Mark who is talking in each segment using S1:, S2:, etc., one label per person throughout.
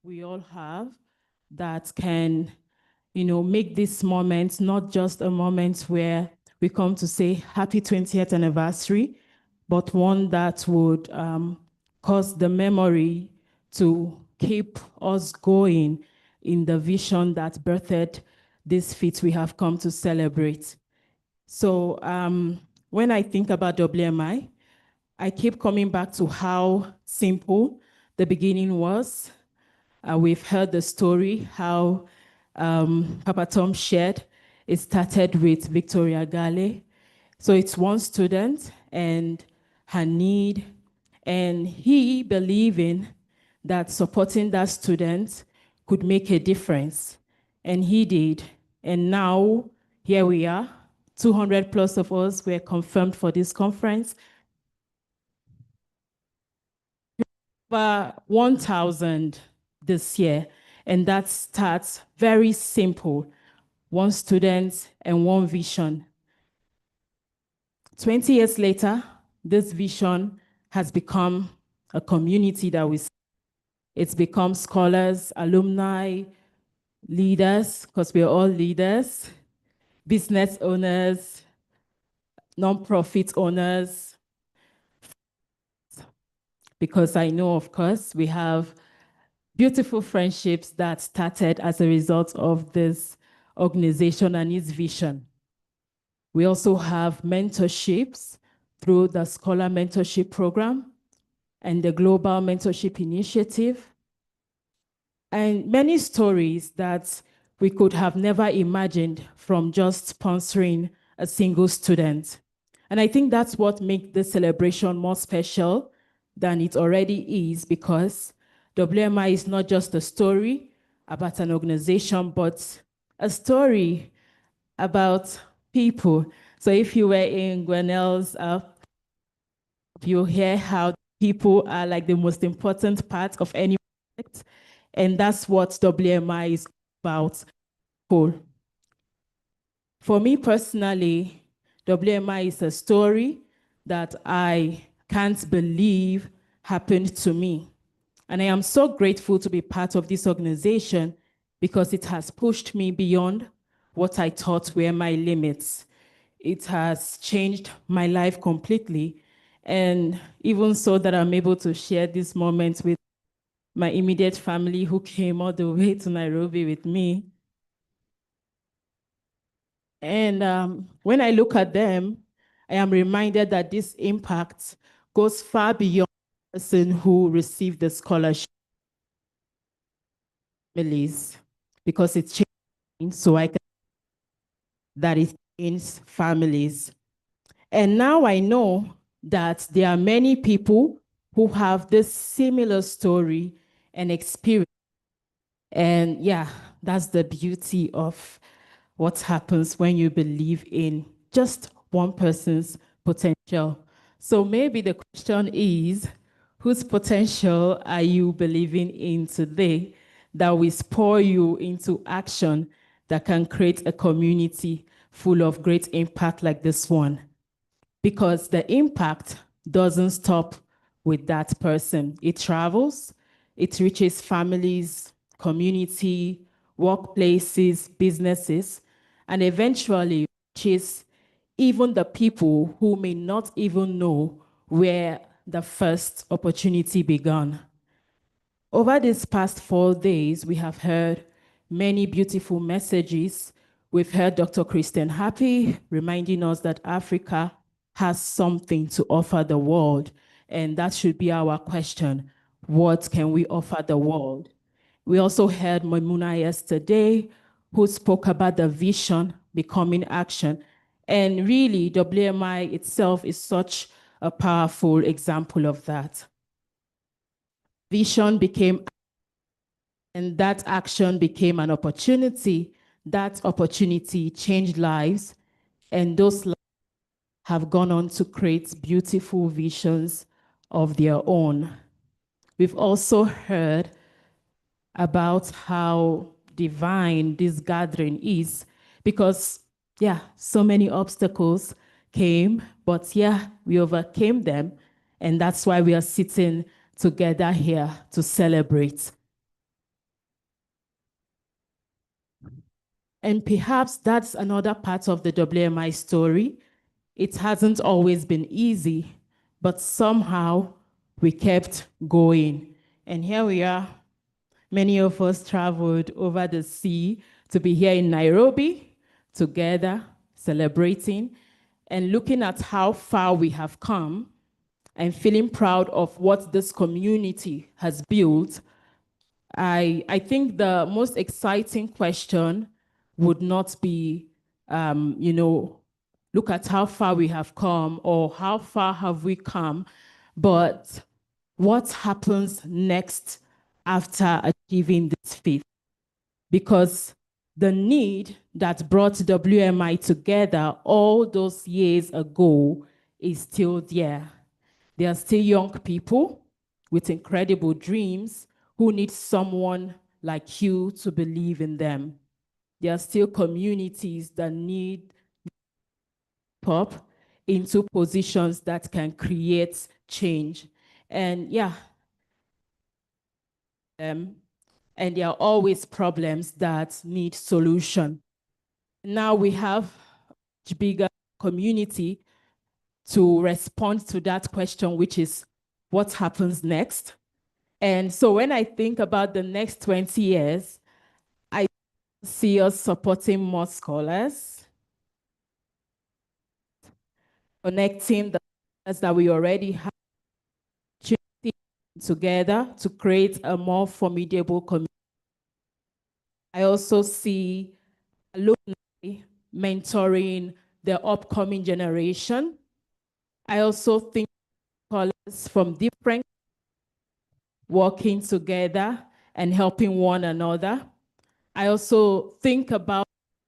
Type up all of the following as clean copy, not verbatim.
S1: we all have that can, make this moment not just a moment where we come to say happy 20th anniversary, but one that would cause the memory to keep us going in the vision that birthed this feat we have come to celebrate. So when I think about WMI, I keep coming back to how simple the beginning was. We've heard the story, how Papa Tom shared. It started with Victoria Gale. So it's one student and her need, and he believing that supporting that student could make a difference. And he did. And now, here we are. 200 plus of us were confirmed for this conference. Over 1,000 this year. And that starts very simple. One student and one vision. 20 years later, this vision has become a community that it's become scholars, alumni, leaders, because we're all leaders, business owners, non-profit owners, because I know, of course, we have beautiful friendships that started as a result of this organization and its vision. We also have mentorships through the Scholar Mentorship Program and the Global Mentorship Initiative, and many stories that we could have never imagined from just sponsoring a single student. And I think that's what makes this celebration more special than it already is, because WMI is not just a story about an organization, but a story about people. So if you were in Gwenelle's, you'll hear how people are like the most important part of any project. And that's what WMI is about. Cool. For me personally, WMI is a story that I can't believe happened to me. And I am so grateful to be part of this organization because it has pushed me beyond what I thought were my limits. It has changed my life completely. And even so that I'm able to share this moment with my immediate family who came all the way to Nairobi with me. And when I look at them, I am reminded that this impact goes far beyond the person who received the scholarship, because it's changing, so I can that it changes families. And now I know that there are many people who have this similar story and experience. And yeah, that's the beauty of what happens when you believe in just one person's potential. So maybe the question is, whose potential are you believing in today that will spur you into action that can create a community full of great impact like this one? Because the impact doesn't stop with that person. It travels, it reaches families, community, workplaces, businesses, and eventually reaches even the people who may not even know where the first opportunity began. Over these past 4 days, we have heard many beautiful messages. We've heard Dr. Kristen Happy reminding us that Africa has something to offer the world, and that should be our question. What can we offer the world? We also heard Maimuna yesterday, who spoke about the vision becoming action. And really, WMI itself is such a powerful example of that. Vision became, and that action became an opportunity. That opportunity changed lives, and those lives have gone on to create beautiful visions of their own. We've also heard about how divine this gathering is, because, yeah, so many obstacles came, but yeah, we overcame them. And that's why we are sitting together here to celebrate. And perhaps that's another part of the WMI story. It hasn't always been easy, but somehow we kept going. And here we are. Many of us traveled over the sea to be here in Nairobi together, celebrating and looking at how far we have come and feeling proud of what this community has built. I think the most exciting question would not be, look at how far we have come or how far have we come, but what happens next after achieving this feat? Because the need that brought WMI together all those years ago is still there. There are still young people with incredible dreams who need someone like you to believe in them. There are still communities that need pop into positions that can create change. And yeah, and there are always problems that need solution. Now we have a bigger community to respond to that question, which is what happens next? And so when I think about the next 20 years, I see us supporting more scholars, connecting the scholars that we already have together to create a more formidable community. I also see alumni mentoring the upcoming generation. I also think scholars from different working together and helping one another. I also think about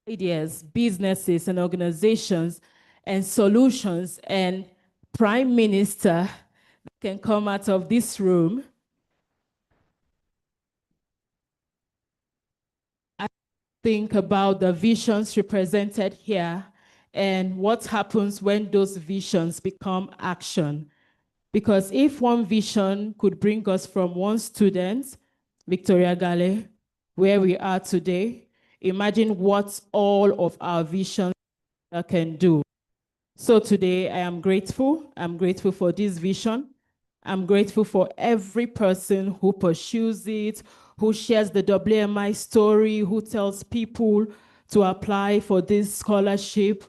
S1: ideas, businesses, and organizations and solutions, and prime minister can come out of this room. I think about the visions represented here and what happens when those visions become action. Because if one vision could bring us from one student, Victoria Gale, where we are today, imagine what all of our visions can do. So today I am grateful. I'm grateful for this vision. I'm grateful for every person who pursues it, who shares the WMI story, who tells people to apply for this scholarship.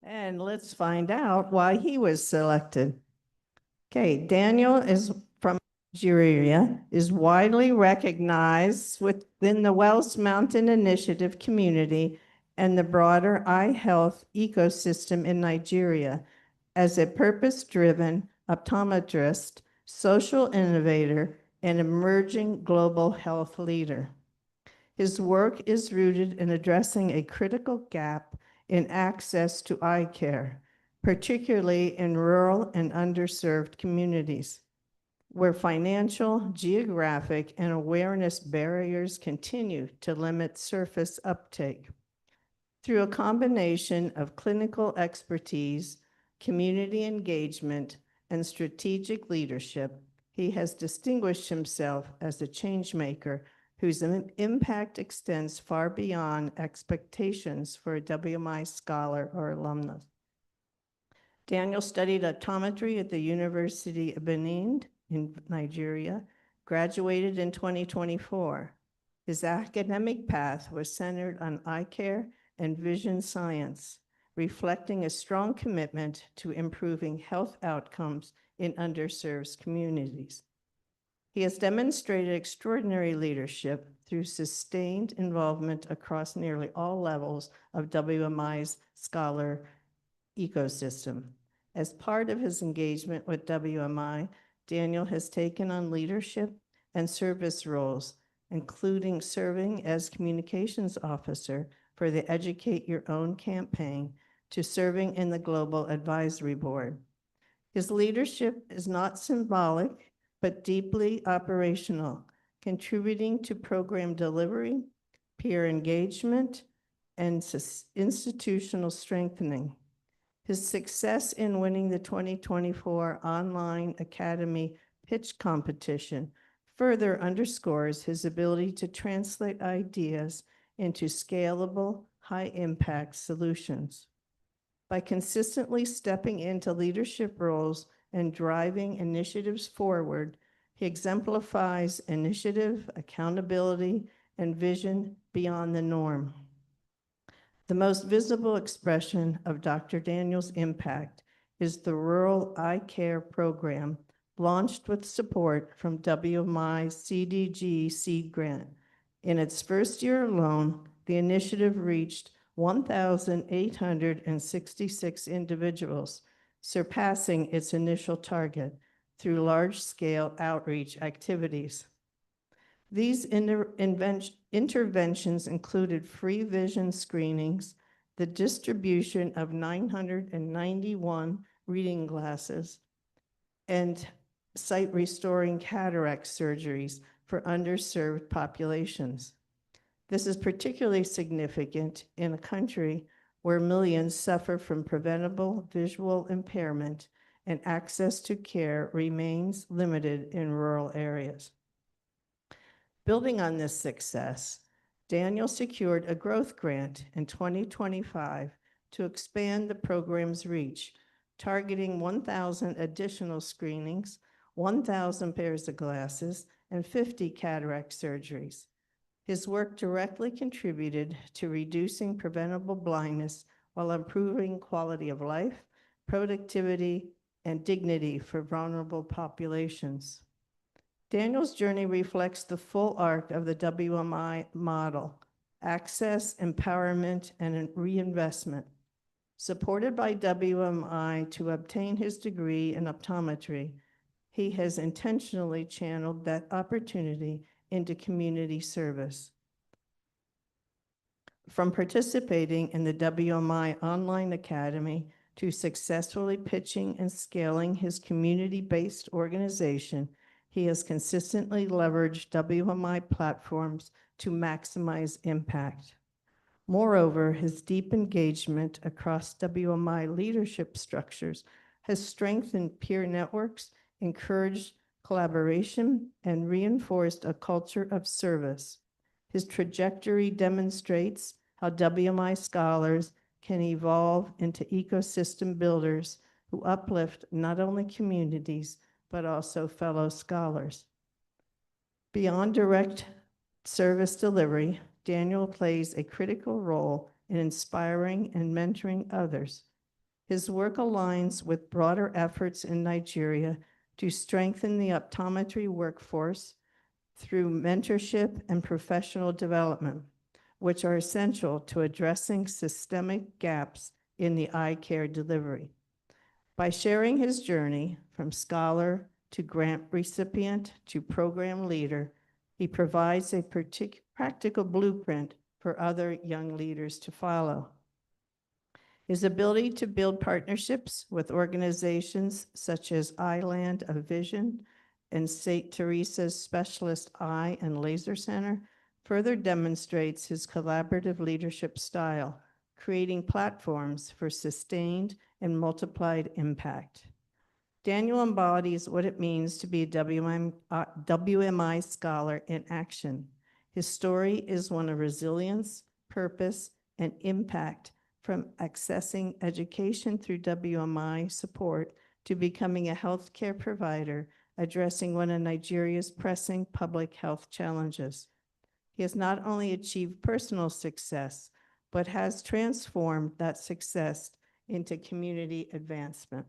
S2: And let's find out why he was selected. Okay, Daniel is from Nigeria, is widely recognized within the Wells Mountain Initiative community and the broader eye health ecosystem in Nigeria as a purpose-driven optometrist, social innovator, and emerging global health leader. His work is rooted in addressing a critical gap in access to eye care, particularly in rural and underserved communities, where financial, geographic, and awareness barriers continue to limit surface uptake. Through a combination of clinical expertise, community engagement, and strategic leadership, he has distinguished himself as a change maker whose impact extends far beyond expectations for a WMI scholar or alumnus. Daniel studied optometry at the University of Benin in Nigeria, graduated in 2024. His academic path was centered on eye care and vision science, reflecting a strong commitment to improving health outcomes in underserved communities. He has demonstrated extraordinary leadership through sustained involvement across nearly all levels of WMI's scholar ecosystem. As part of his engagement with WMI, Daniel has taken on leadership and service roles, including serving as communications officer for the Educate Your Own campaign to serving in the Global Advisory Board. His leadership is not symbolic, but deeply operational, contributing to program delivery, peer engagement, and institutional strengthening. His success in winning the 2024 Online Academy Pitch Competition further underscores his ability to translate ideas into scalable, high-impact solutions. By consistently stepping into leadership roles and driving initiatives forward, he exemplifies initiative, accountability, and vision beyond the norm. The most visible expression of Dr. Daniel's impact is the Rural Eye Care Program, launched with support from WMI CDG Seed Grant. In its first year alone, the initiative reached 1,866 individuals, surpassing its initial target through large-scale outreach activities. These interventions included free vision screenings, the distribution of 991 reading glasses, and sight-restoring cataract surgeries for underserved populations. This is particularly significant in a country where millions suffer from preventable visual impairment and access to care remains limited in rural areas. Building on this success, Daniel secured a growth grant in 2025 to expand the program's reach, targeting 1,000 additional screenings, 1,000 pairs of glasses, and 50 cataract surgeries. His work directly contributed to reducing preventable blindness while improving quality of life, productivity, and dignity for vulnerable populations. Daniel's journey reflects the full arc of the WMI model: access, empowerment, and reinvestment. Supported by WMI to obtain his degree in optometry, he has intentionally channeled that opportunity into community service. From participating in the WMI Online Academy to successfully pitching and scaling his community-based organization, he has consistently leveraged WMI platforms to maximize impact. Moreover, his deep engagement across WMI leadership structures has strengthened peer networks, encouraged collaboration, and reinforced a culture of service. His trajectory demonstrates how WMI scholars can evolve into ecosystem builders who uplift not only communities, but also fellow scholars. Beyond direct service delivery, Daniel plays a critical role in inspiring and mentoring others. His work aligns with broader efforts in Nigeria to strengthen the optometry workforce through mentorship and professional development, which are essential to addressing systemic gaps in the eye care delivery. By sharing his journey from scholar to grant recipient to program leader, he provides a practical blueprint for other young leaders to follow. His ability to build partnerships with organizations such as Island of Vision and St. Teresa's Specialist Eye and Laser Center further demonstrates his collaborative leadership style, creating platforms for sustained and multiplied impact. Daniel embodies what it means to be a WMI scholar in action. His story is one of resilience, purpose, and impact, from accessing education through WMI support to becoming a healthcare provider addressing one of Nigeria's pressing public health challenges. He has not only achieved personal success, but has transformed that success into community advancement.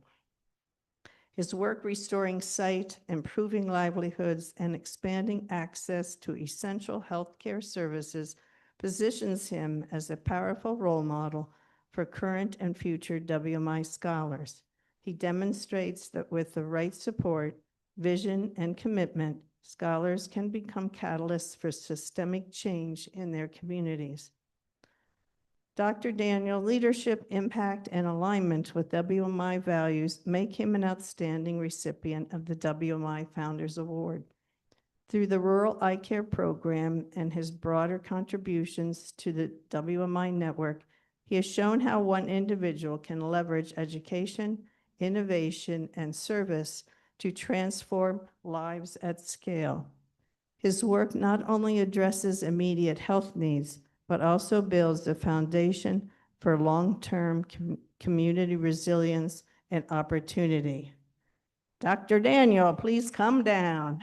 S2: His work restoring sight, improving livelihoods, and expanding access to essential healthcare services positions him as a powerful role model for current and future WMI scholars. He demonstrates that with the right support, vision, and commitment, scholars can become catalysts for systemic change in their communities. Dr. Daniel, leadership, impact, and alignment with WMI values make him an outstanding recipient of the WMI Founders Award. Through the Rural Eye Care Program and his broader contributions to the WMI network, he has shown how one individual can leverage education, innovation, and service to transform lives at scale. His work not only addresses immediate health needs, but also builds the foundation for long-term community resilience and opportunity. Dr. Daniel, please come down.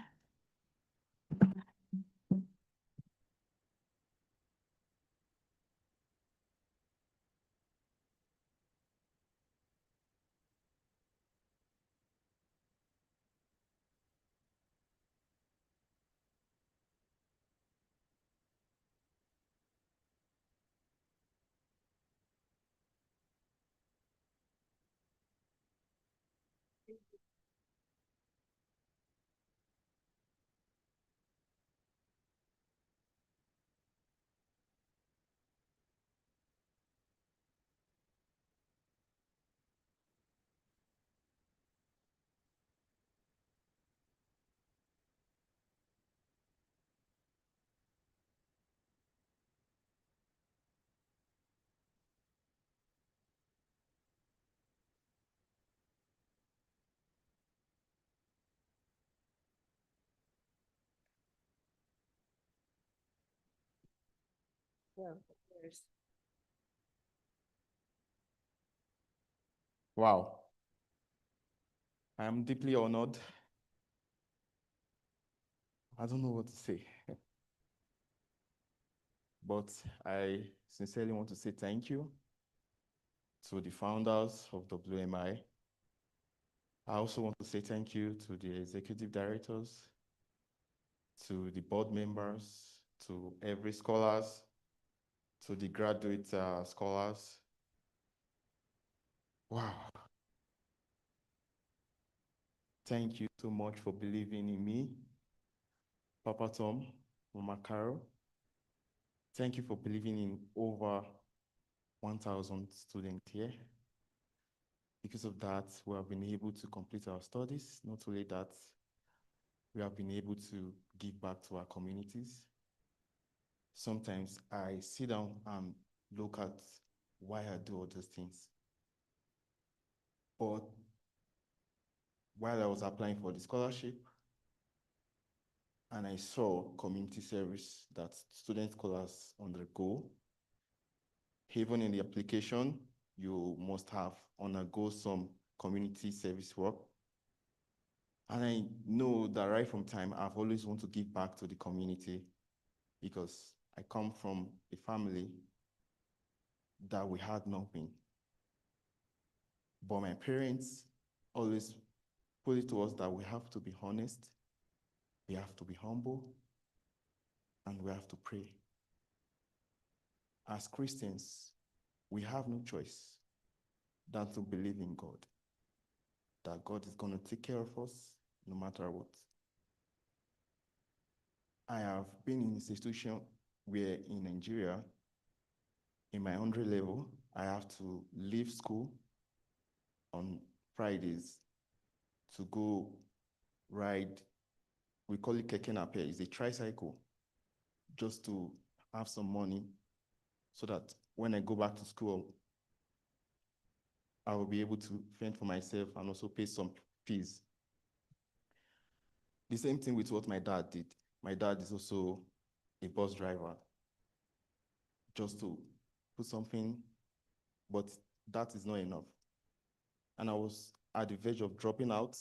S3: Wow. I'm deeply honored. I don't know what to say. But I sincerely want to say thank you to the founders of WMI. I also want to say thank you to the executive directors, to the board members, to every scholars, to the graduate scholars. Wow. Thank you so much for believing in me, Papa Tom, Mama Carol. Thank you for believing in over 1,000 students here. Because of that, we have been able to complete our studies. Not only that, we have been able to give back to our communities. Sometimes I sit down and look at why I do all those things. But while I was applying for the scholarship, and I saw community service that student scholars undergo, even in the application, you must have undergo some community service work. And I know that right from time, I've always want to give back to the community because I come from a family that we had nothing. But my parents always put it to us that we have to be honest, we have to be humble, and we have to pray. As Christians, we have no choice than to believe in God, that God is going to take care of us no matter what. I have been in a situation where in Nigeria, in my 100 level, I have to leave school on Fridays to go ride, we call it keke nape, it's a tricycle, just to have some money so that when I go back to school, I will be able to fend for myself and also pay some fees. The same thing with what my dad did. My dad is also a bus driver, just to put something, but that is not enough. And I was at the verge of dropping out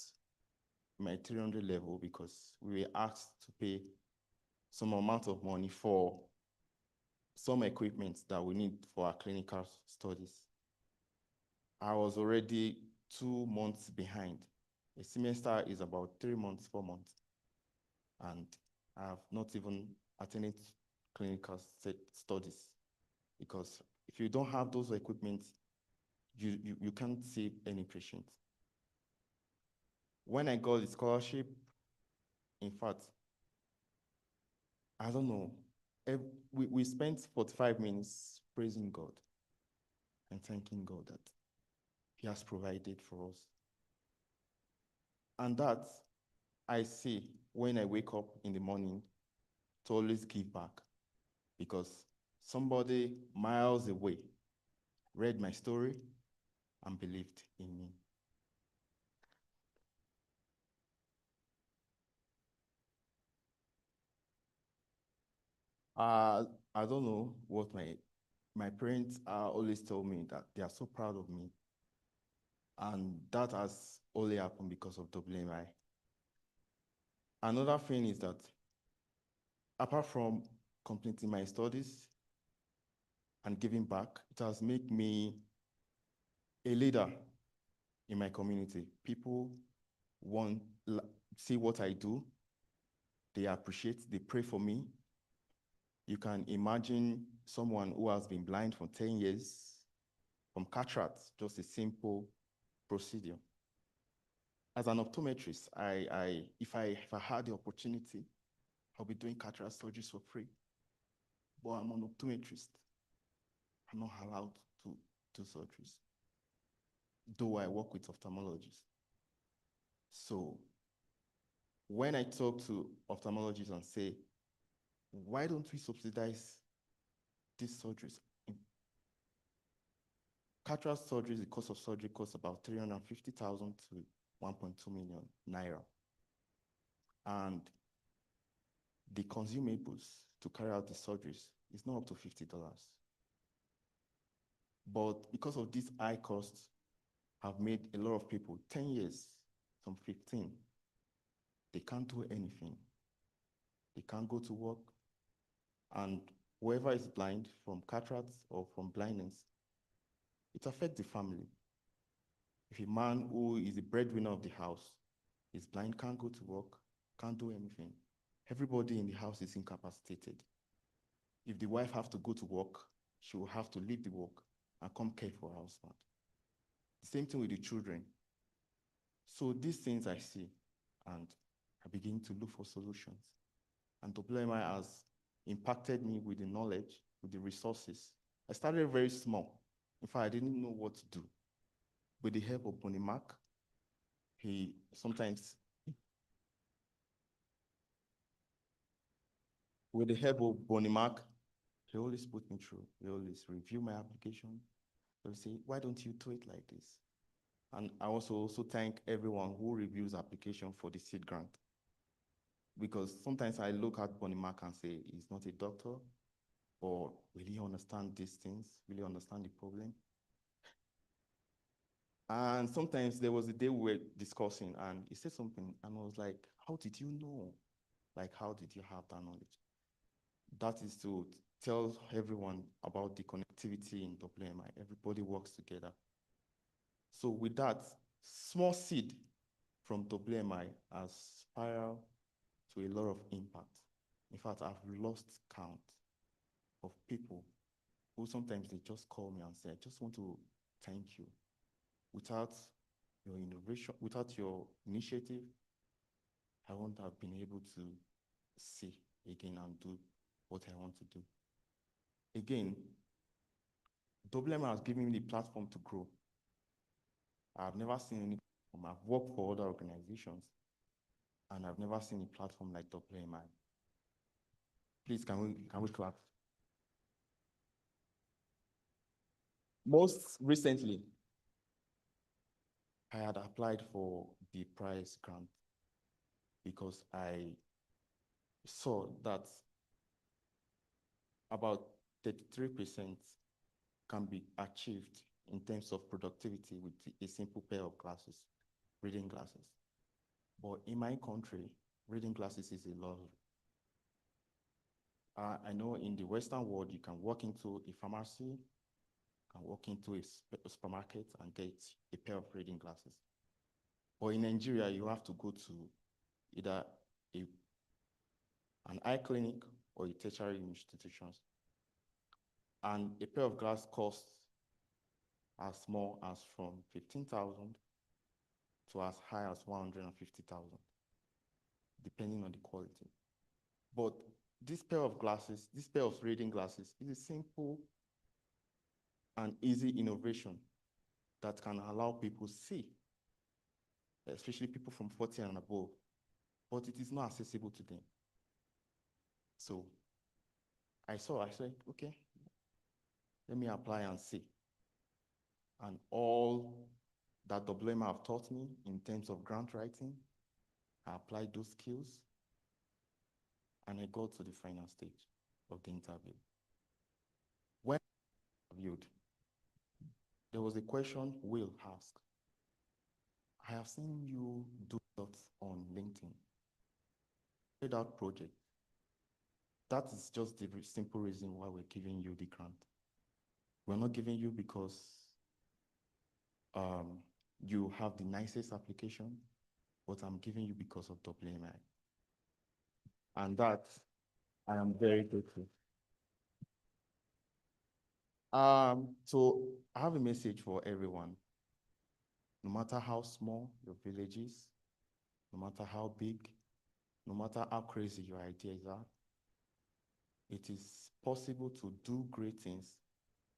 S3: my 300 level because we were asked to pay some amount of money for some equipment that we need for our clinical studies. I was already 2 months behind. A semester is about 3 months, 4 months. And I have not even attended clinical studies because if you don't have those equipment, you can't see any patient. When I got the scholarship, in fact, I don't know, we spent 45 minutes praising God and thanking God that He has provided for us. And that I see when I wake up in the morning to always give back because somebody miles away read my story and believed in me. I don't know what my parents always tell me that they are so proud of me. And that has only happened because of WMI. Another thing is that apart from completing my studies and giving back, it has made me a leader in my community. People want see what I do, they appreciate, they pray for me. You can imagine someone who has been blind for 10 years from cataract, just a simple procedure. As an optometrist, if I had the opportunity, I'll be doing cataract surgeries for free. But I'm an optometrist. I'm not allowed to do surgeries, though I work with ophthalmologists. So when I talk to ophthalmologists and say, why don't we subsidize these surgeries? Cataract surgeries, the cost of surgery costs about 350,000 to 1.2 million naira. And the consumables to carry out the surgeries is not up to $50. But because of these high costs, have made a lot of people 10 years, some 15, they can't do anything. They can't go to work. And whoever is blind from cataracts or from blindness, it affects the family. If a man who is the breadwinner of the house is blind, can't go to work, can't do anything, everybody in the house is incapacitated. If the wife has to go to work, she will have to leave the work and come care for her husband. The same thing with the children. So these things I see, and I begin to look for solutions. And WMI has impacted me with the knowledge, with the resources. I started very small. In fact, I didn't know what to do. With the help of Bonnie Mark, he sometimes, with the help of Bonnie Mark, he always put me through. He always review my application. He'll say, why don't you do it like this? And I also thank everyone who reviews application for the seed grant. Because sometimes I look at Bonnie Mark and say, he's not a doctor, or will he understand these things? Will he understand the problem? And sometimes there was a day we were discussing and he said something and I was like, how did you know? Like, how did you have that knowledge? That is to tell everyone about the connectivity in WMI. Everybody works together. So with that, small seed from WMI has spiraled to a lot of impact. In fact, I've lost count of people who sometimes they just call me and say, I just want to thank you. Without your innovation, without your initiative, I won't have been able to see again and do what I want to do. Again, WMI has given me the platform to grow. I've never seen any platform. I've worked for other organizations, and I've never seen a platform like WMI. Please, can we clap? Most recently, I had applied for the prize grant because I saw that about 33% can be achieved in terms of productivity with a simple pair of glasses, reading glasses. But in my country, reading glasses is a luxury. I know in the Western world, you can walk into a pharmacy, can walk into a supermarket and get a pair of reading glasses. But in Nigeria, you have to go to either an eye clinic or a tertiary institutions. And a pair of glasses costs as small as from 15,000 to as high as 150,000, depending on the quality. But this pair of glasses, this pair of reading glasses, is a simple and easy innovation that can allow people see, especially people from 40 and above, but it is not accessible to them. So I said, okay, let me apply and see. And all that WMI have taught me in terms of grant writing, I applied those skills, and I got to the final stage of the interview. When I interviewed, there was a question Will asked. I have seen you do lots on LinkedIn. Paid out project. That is just the simple reason why we're giving you the grant. We're not giving you because you have the nicest application, but I'm giving you because of WMI. And that, I am very grateful. So I have a message for everyone. No matter how small your village is, no matter how big, no matter how crazy your ideas are, it is possible to do great things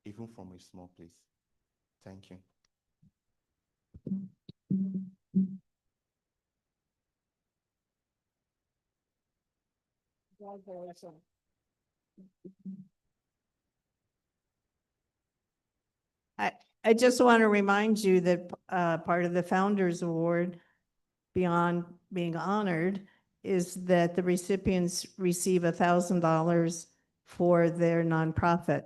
S3: even from a small place. Thank you.
S2: I just want to remind you that part of the Founders Award, beyond being honored, is that the recipients receive $1,000 for their nonprofit.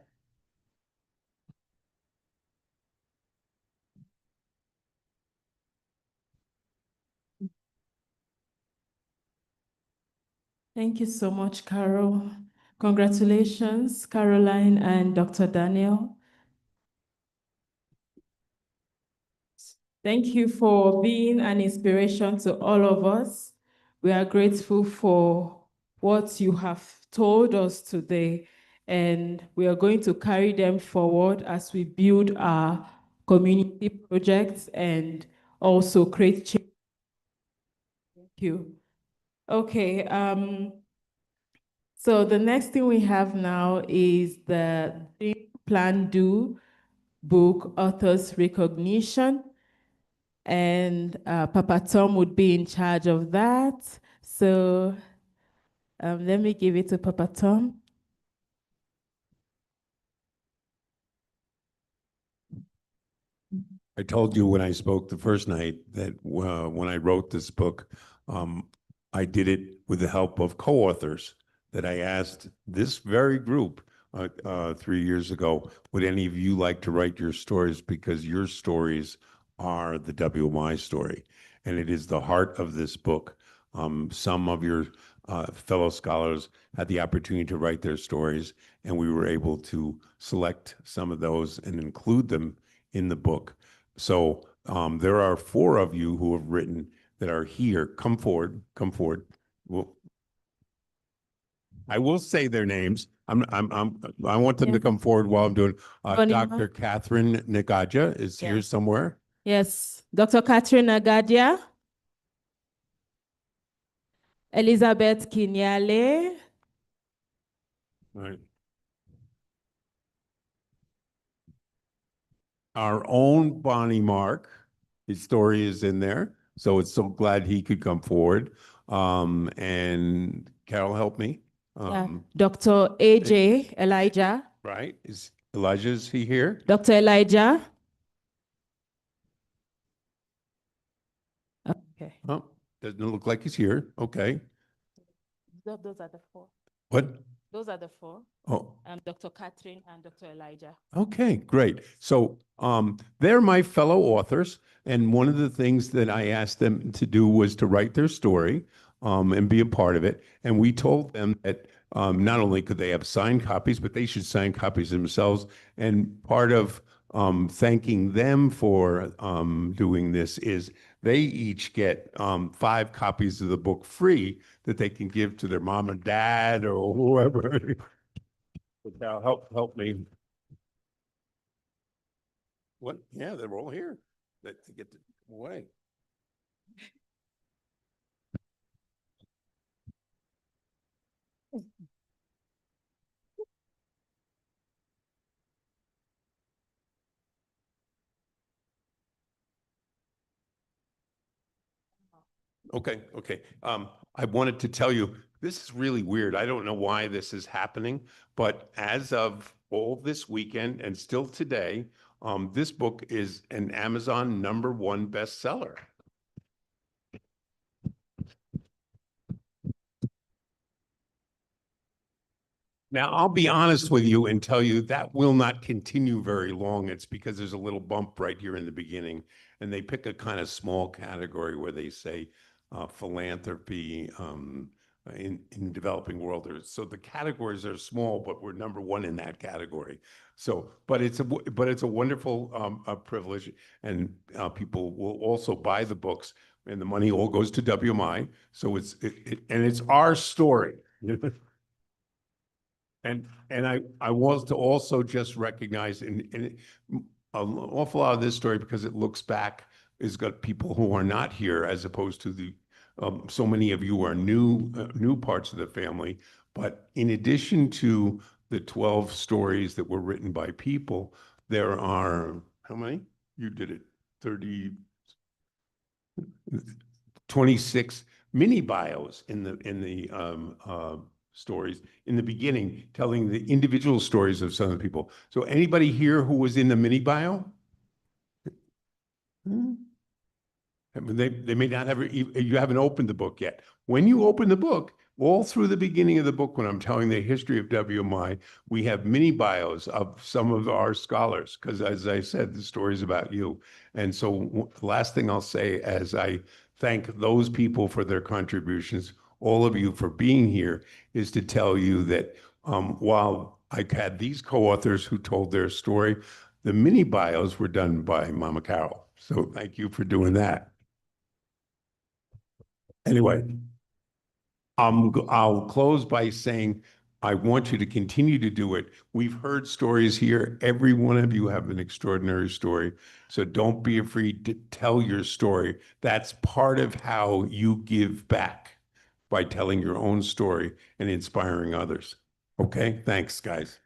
S1: Thank you so much, Carol. Congratulations, Caroline and Dr. Daniel. Thank you for being an inspiration to all of us. We are grateful for what you have told us today, and we are going to carry them forward as we build our community projects and also create change. Thank you. Okay, so the next thing we have now is the Plan Do book authors recognition. And Papa Tom would be in charge of that. So let me give it to Papa Tom.
S4: I told you when I spoke the first night that when I wrote this book, I did it with the help of co-authors that I asked this very group 3 years ago, would any of you like to write your stories, because your stories are the WMI story, and it is the heart of this book. Some of your fellow scholars had the opportunity to write their stories, and we were able to select some of those and include them in the book. So there are 4 of you who have written that are here. Come forward, come forward. I will say their names. I want them to come forward while I'm doing. Dr. Catherine Nagaja is here somewhere.
S1: Yes, Dr. Catherine Agadia, Elizabeth Kinyale,
S4: Right. Our own Bonnie Mark, his story is in there. So it's so glad he could come forward. And Carol, help me.
S1: Dr. AJ Elijah.
S4: Right? Is he here?
S1: Dr. Elijah. Okay.
S4: Oh, doesn't look like he's here. Okay.
S1: Those are the 4.
S4: What?
S1: Those are the 4.
S4: Oh,
S1: Dr. Catherine and Dr. Elijah.
S4: okay, great. So they're my fellow authors, and one of the things that I asked them to do was to write their story and be a part of it. And we told them that not only could they have signed copies, but they should sign copies themselves. And part of thanking them for doing this is they each get 5 copies of the book free that they can give to their mom and dad or whoever. Now help me. What? Yeah, they're all here. To get away. Okay. I wanted to tell you, this is really weird. I don't know why this is happening, but as of all this weekend and still today, this book is an Amazon #1 bestseller. Now, I'll be honest with you and tell you that will not continue very long. It's because there's a little bump right here in the beginning, and they pick a kind of small category where they say philanthropy in developing world. So the categories are small, but we're #1 in that category. So, but it's a wonderful privilege, and people will also buy the books, and the money all goes to WMI. So it's our story. And I want to also just recognize in an awful lot of this story, because it looks back, has got people who are not here, as opposed to the so many of you are new parts of the family. But in addition to the 12 stories that were written by people, there are how many? You did it 26 mini bios in the stories in the beginning, telling the individual stories of some of the people. So anybody here who was in the mini bio? They may not have, you haven't opened the book yet. When you open the book, all through the beginning of the book, when I'm telling the history of WMI, we have mini bios of some of our scholars, because as I said, the story is about you. And so the last thing I'll say, as I thank those people for their contributions, all of you for being here, is to tell you that while I had these co-authors who told their story, the mini bios were done by Mama Carol. So thank you for doing that. Anyway, I'll close by saying I want you to continue to do it. We've heard stories here. Every one of you have an extraordinary story. So don't be afraid to tell your story. That's part of how you give back, by telling your own story and inspiring others. Okay, thanks, guys.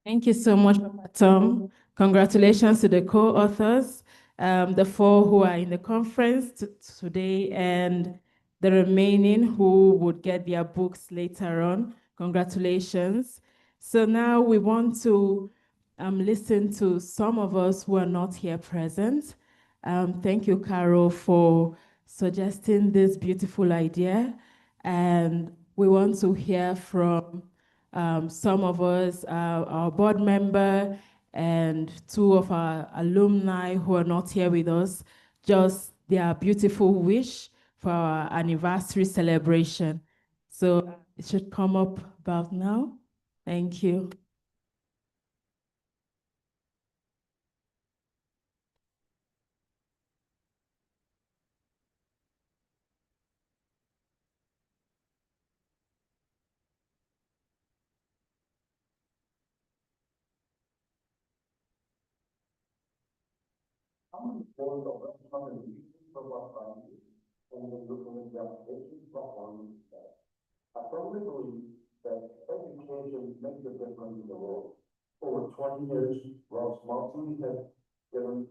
S1: Thank you so much, Papa Tom. Congratulations to the co-authors, the 4 who are in the conference today, and the remaining who would get their books later on. Congratulations. So now we want to listen to some of us who are not here present. Thank you, Carol, for suggesting this beautiful idea. And we want to hear from some of us, our board member and 2 of our alumni who are not here with us, just their beautiful wish for our anniversary celebration. So it should come up about now. Thank you.
S5: I firmly believe that education makes a difference in the world. Over 20 years, Wells Martin has given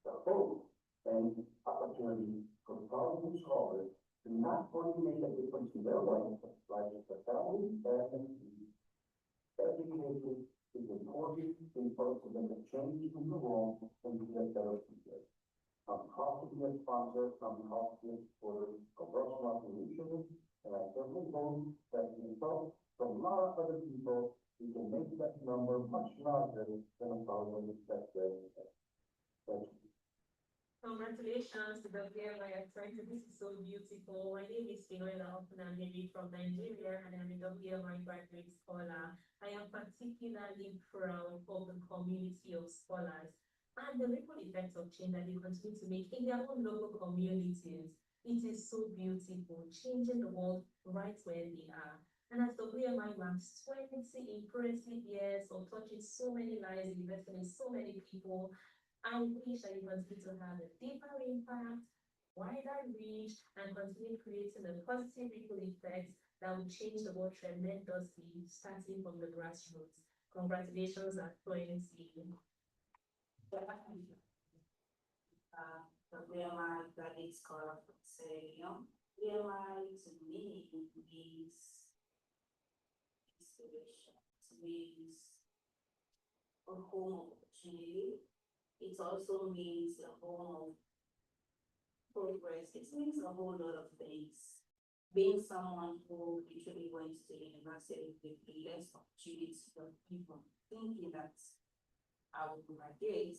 S5: the hope and opportunity for thousands of scholars to not only make a difference in their life, but life of their family and community. Education is important in both to make a change in the world and to get better people. I'm proud to be a sponsor, I'm proud to be a supporter of Wells Martin Initiative, and I certainly hope that we vote from a lot of other people, we can make that number much larger than a thousand that day. Thank you.
S6: Congratulations to the WMI Actress. This is so beautiful. My name is Finola Opunamiri from Nigeria, and I'm a WMI graduate scholar. I am particularly proud of the community of scholars and the ripple effects of change that they continue to make in their own local communities. It is so beautiful, changing the world right where they are. And as WMI marks 20 impressive years of touching so many lives, investing in so many people, I wish that you continue to have a deeper impact, wider reach, and continue creating a positive ripple effect that will change the world tremendously, starting from the grassroots. Congratulations at 20. WMI graduate scholar from Sierra Leone. WMI to me means inspiration. It means a home of opportunity. It also means a home of progress. It means a whole lot of things. Being someone who literally went to university with less opportunities than people, thinking that I would graduate,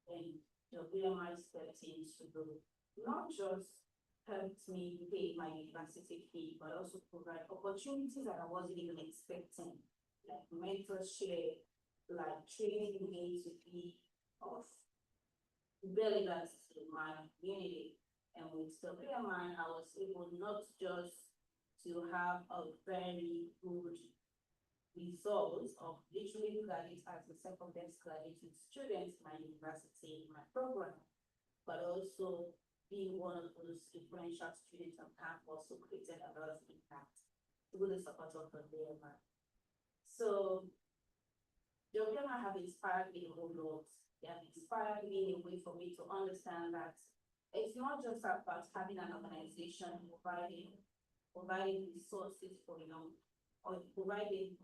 S6: and WMI stepped in to do not just helped me pay my university fee, but also provide opportunities that I wasn't even expecting, like mentorship, like training me to be of relevance to my community. And with WMI, I was able not just to have a very good results of literally graduate as a second best graduate student in my university, in my program, but also being one of those influential students on campus who created a lot of impact through the support of the WMI. So WMI have inspired me a whole lot. They have inspired me in a way for me to understand that it's not just about having an organization providing resources for or providing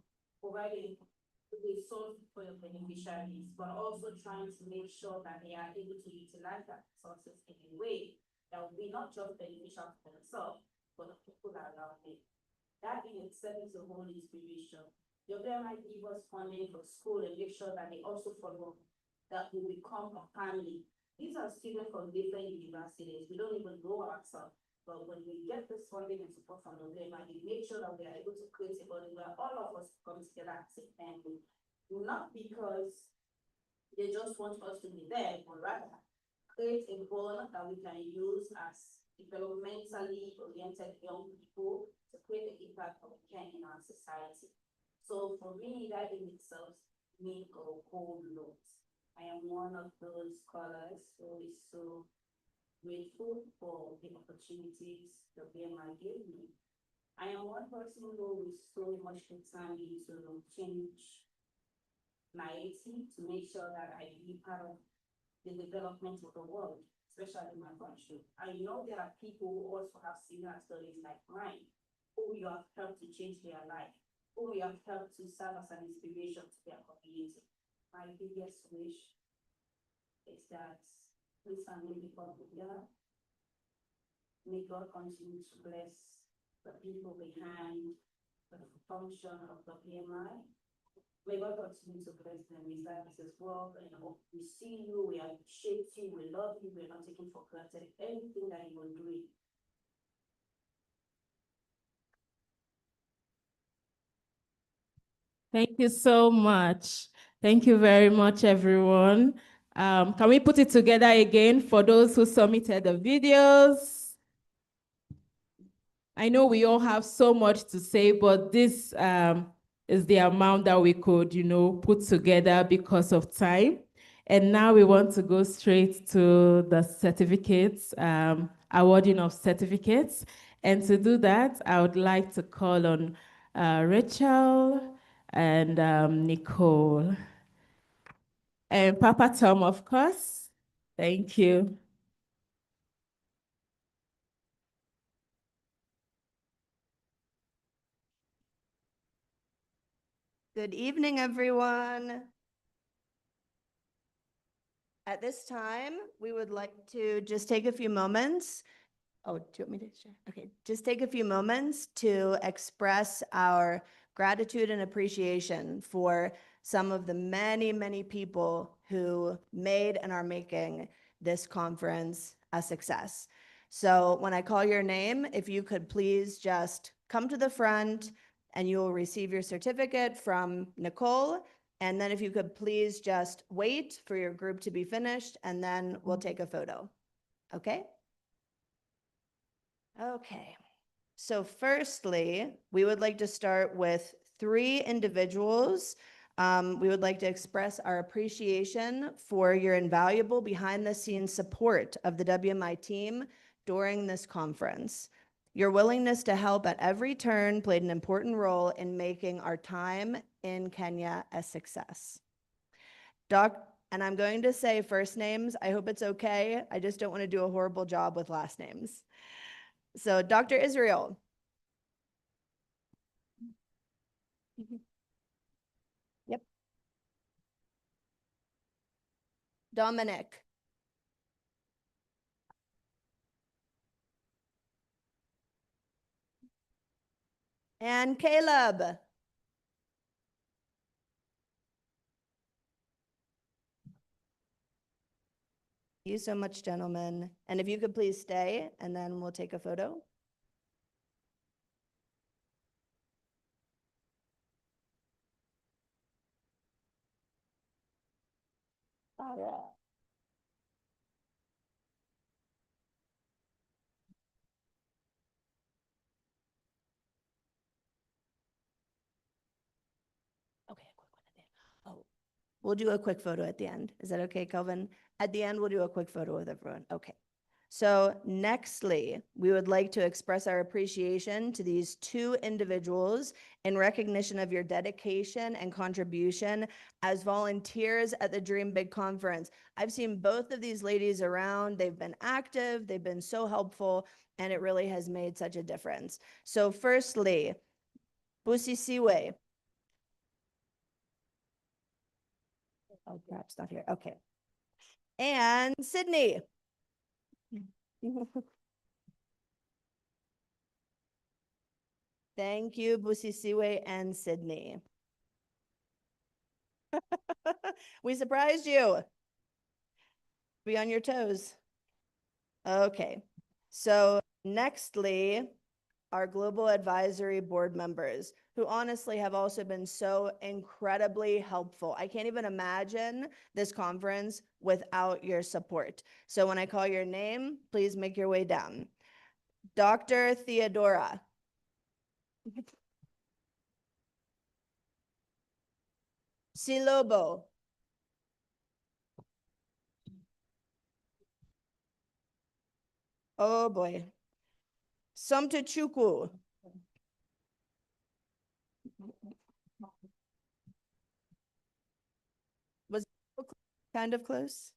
S6: resources for your beneficiaries, but also trying to make sure that they are able to utilize that resources in a way that will be not just beneficial for themselves, but the people that are around them. That in itself is a whole inspiration. WMI give us funding for school and make sure that they also follow that we become a family. These are students from different universities. We don't even know ourselves. But when we get this funding and support from the WMI, we make sure that we are able to create a body where all of us come together as a family. Not because they just want us to be there, but rather create a bond that we can use as developmentally oriented young people to create an impact of care in our society. So for me, that in itself means a whole lot. I am one of those scholars who is so grateful for the opportunities the WMI gave me. I am one person who is so much concerned to change naivety to make sure that I be part of the development of the world, especially my country. I know there are people who also have similar stories like mine, who you have helped to change their life, who you have helped to serve as an inspiration to their community. My biggest wish is that this family become together. May God continue to bless the people behind the function of the WMI. May God continue to bless them with that as well. And we see you, we appreciate you, we love you, we're not taking for granted everything that you are doing.
S1: Thank you so much. Thank you very much, everyone. Can we put it together again for those who submitted the videos? I know we all have so much to say, but this is the amount that we could, put together because of time. And now we want to go straight to the certificates, awarding of certificates. And to do that, I would like to call on Rachel and Nicole. And Papa Tom, of course. Thank you.
S7: Good evening, everyone. At this time, we would like to just take a few moments. Oh, do you want me to share? Okay, just take a few moments to express our gratitude and appreciation for some of the many, many people who made and are making this conference a success. So when I call your name, if you could please just come to the front and you will receive your certificate from Nicole. And then if you could please just wait for your group to be finished and then we'll take a photo. Okay? Okay. So firstly, we would like to start with 3 individuals. We would like to express our appreciation for your invaluable behind-the-scenes support of the WMI team during this conference. Your willingness to help at every turn played an important role in making our time in Kenya a success. And I'm going to say first names. I hope it's okay. I just don't want to do a horrible job with last names. So Dr. Israel. Yep. Dominic. And Caleb. Thank you so much, gentlemen. And if you could please stay, and then we'll take a photo. All right. Okay, a quick one at the end. Oh, we'll do a quick photo at the end. Is that okay, Kelvin? At the end, we'll do a quick photo with everyone. Okay. So nextly, we would like to express our appreciation to these 2 individuals in recognition of your dedication and contribution as volunteers at the Dream Big Conference. I've seen both of these ladies around. They've been active, they've been so helpful, and it really has made such a difference. So firstly, Busisiwe. Oh, perhaps not here. Okay. And Sydney. Thank you, Busisiwe and Sydney. We surprised you. Be on your toes. Okay. So nextly, our global advisory board members, who honestly have also been so incredibly helpful. I can't even imagine this conference without your support. So when I call your name, please make your way down. Dr. Theodora. Silobo. Oh boy. Somtuchuku. Was kind of close?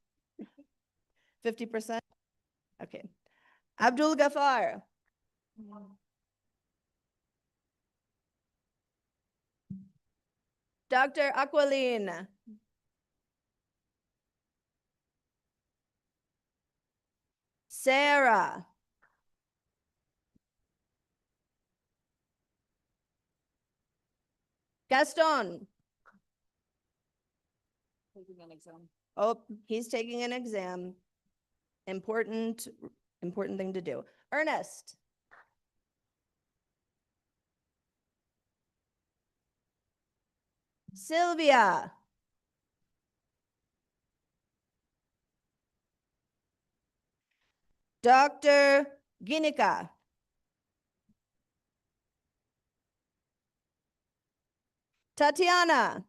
S7: 50%? Okay. Abdul Ghaffar. Dr. Aquilin. Sarah. Gaston.
S6: Taking an exam.
S7: Oh, he's taking an exam. Important thing to do. Ernest. Sylvia. Dr. Ginica. Tatiana.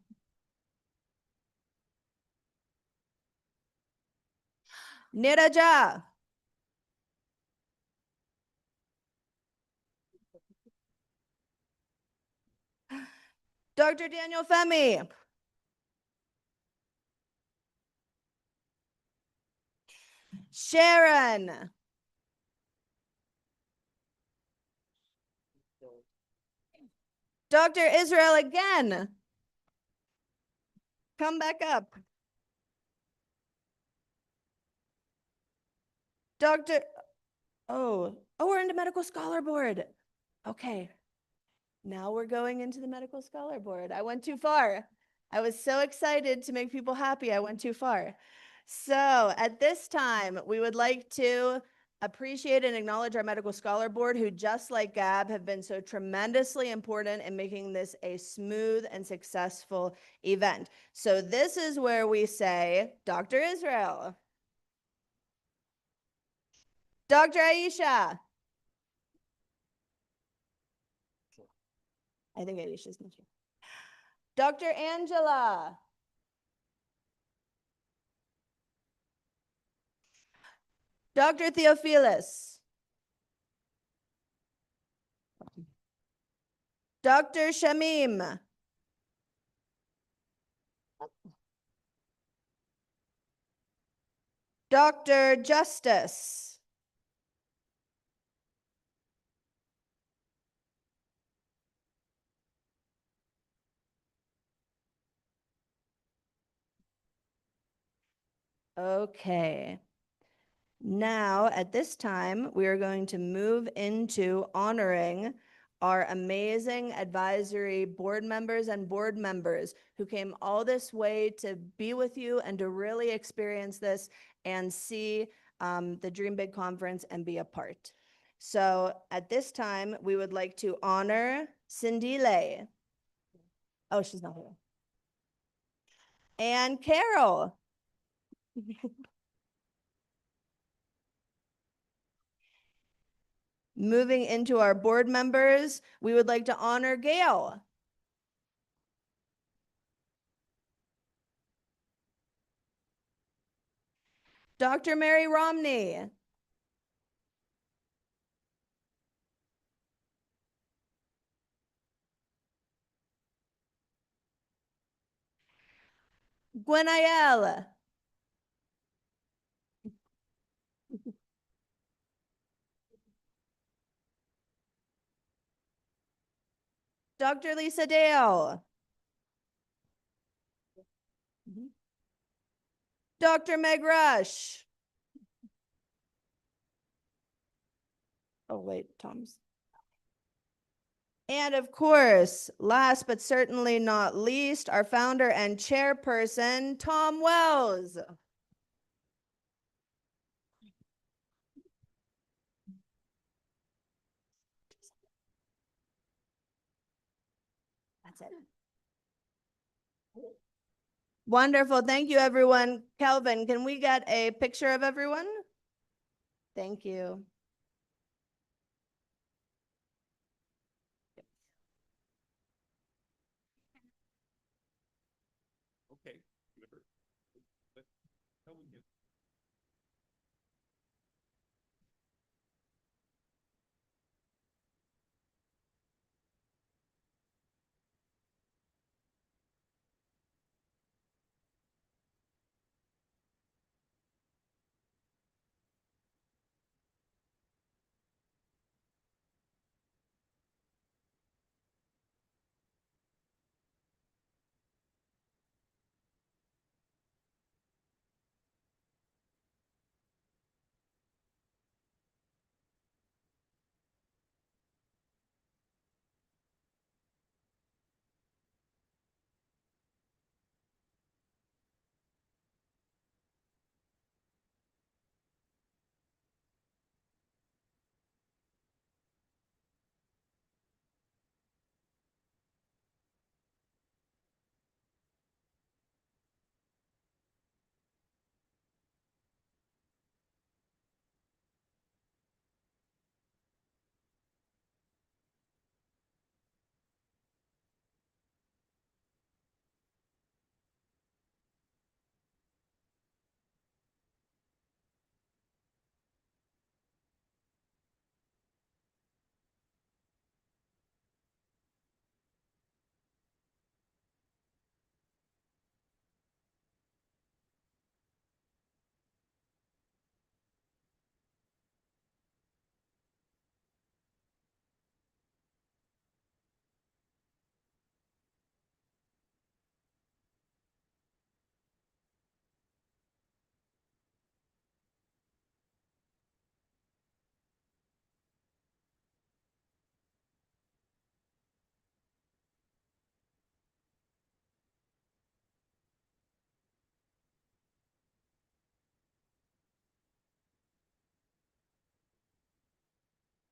S7: Niraja. Dr. Daniel Femi. Sharon. Dr. Israel again. Come back up. Dr. Oh, we're into medical scholar board. Okay. Now we're going into the medical scholar board. I went too far. I was so excited to make people happy. I went too far. So at this time, we would like to appreciate and acknowledge our medical scholar board, who, just like Gab, have been so tremendously important in making this a smooth and successful event. So this is where we say, Dr. Israel, Dr. Aisha. I think Aisha's not here. Dr. Angela. Dr. Theophilus. Dr. Shamim. Dr. Justice. Okay. Now, at this time, we are going to move into honoring our amazing advisory board members and board members who came all this way to be with you and to really experience this and see the Dream Big Conference and be a part. So at this time, we would like to honor Cindy Lay. Oh, she's not here. And Carol. Moving into our board members, we would like to honor Gail. Dr. Mary Romney. Gwenael. Dr. Lisa Dale. Dr. Meg Rush. Oh, wait, Tom's. And of course, last but certainly not least, our founder and chairperson, Tom Wells. That's it. Wonderful. Thank you, everyone. Kelvin, can we get a picture of everyone? Thank you.
S4: Okay.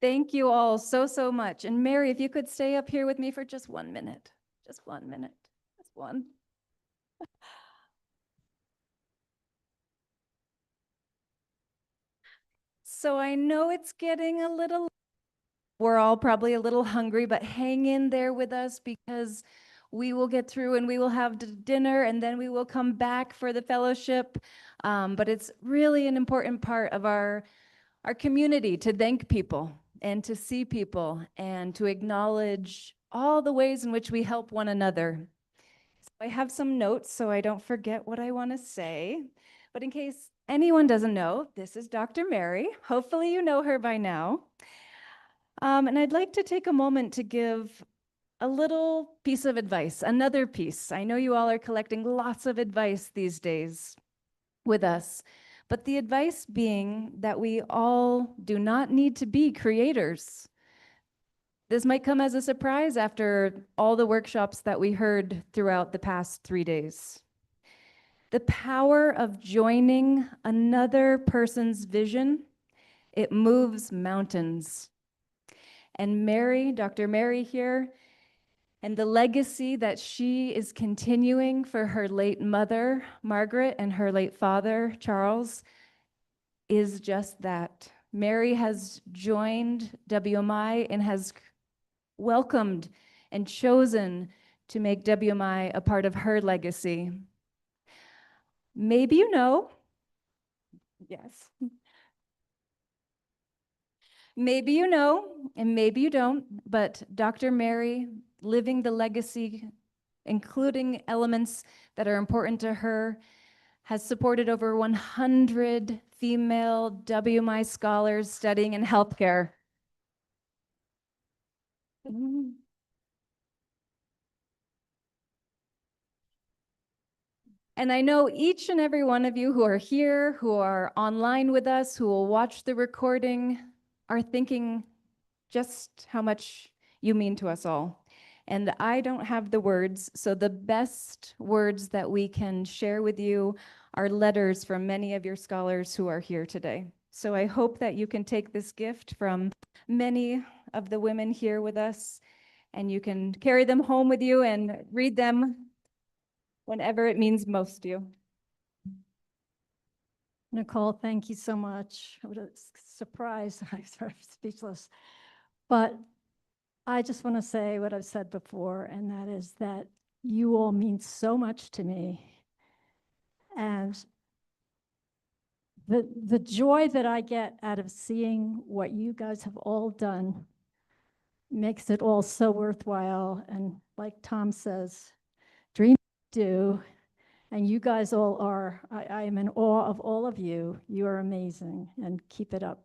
S8: Thank you all so, so much. And Mary, if you could stay up here with me for just 1 minute, just 1 minute, just one. So I know it's getting a little, we're all probably a little hungry, but hang in there with us because we will get through and we will have dinner and then we will come back for the fellowship. But it's really an important part of our community to thank people and to see people and to acknowledge all the ways in which we help one another. So I have some notes so I don't forget what I want to say. But in case anyone doesn't know, this is Dr. Mary. Hopefully you know her by now. And I'd like to take a moment to give a little piece of advice, another piece. I know you all are collecting lots of advice these days with us, but the advice being that we all do not need to be creators. This might come as a surprise after all the workshops that we heard throughout the past 3 days. The power of joining another person's vision, it moves mountains. And Mary, Dr. Mary here, and the legacy that she is continuing for her late mother, Margaret, and her late father, Charles, is just that. Mary has joined WMI and has welcomed and chosen to make WMI a part of her legacy. Maybe you know, yes. Maybe you know, and maybe you don't, but Dr. Mary, living the legacy, including elements that are important to her, has supported over 100 female WMI scholars studying in healthcare. And I know each and every one of you who are here, who are online with us, who will watch the recording, are thinking just how much you mean to us all. And I don't have the words, so the best words that we can share with you are letters from many of your scholars who are here today. So I hope that you can take this gift from many of the women here with us, and you can carry them home with you and read them whenever it means most to you.
S9: Nicole, thank you so much. What a surprise. I'm sort of speechless. But I just want to say what I've said before, and that is that you all mean so much to me. And the joy that I get out of seeing what you guys have all done makes it all so worthwhile. And like Tom says, dream do. And you guys all are, I am in awe of all of you. You are amazing, and keep it up.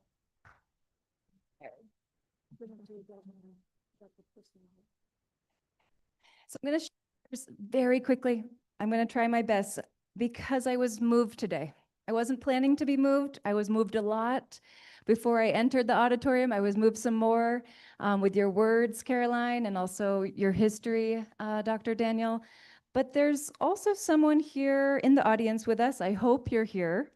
S8: So I'm going to share just very quickly. I'm going to try my best because I was moved today. I wasn't planning to be moved. I was moved a lot. Before I entered the auditorium, I was moved some more with your words, Caroline, and also your history, Dr. Daniel. But there's also someone here in the audience with us, I hope you're here,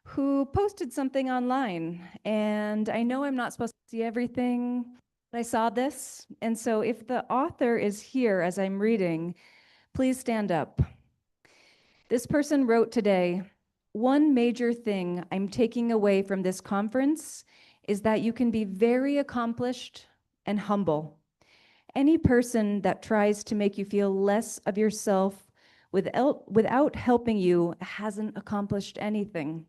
S8: who posted something online. And I know I'm not supposed to see everything, but I saw this. And so if the author is here as I'm reading, please stand up. This person wrote today, "One major thing I'm taking away from this conference is that you can be very accomplished and humble. Any person that tries to make you feel less of yourself without helping you hasn't accomplished anything.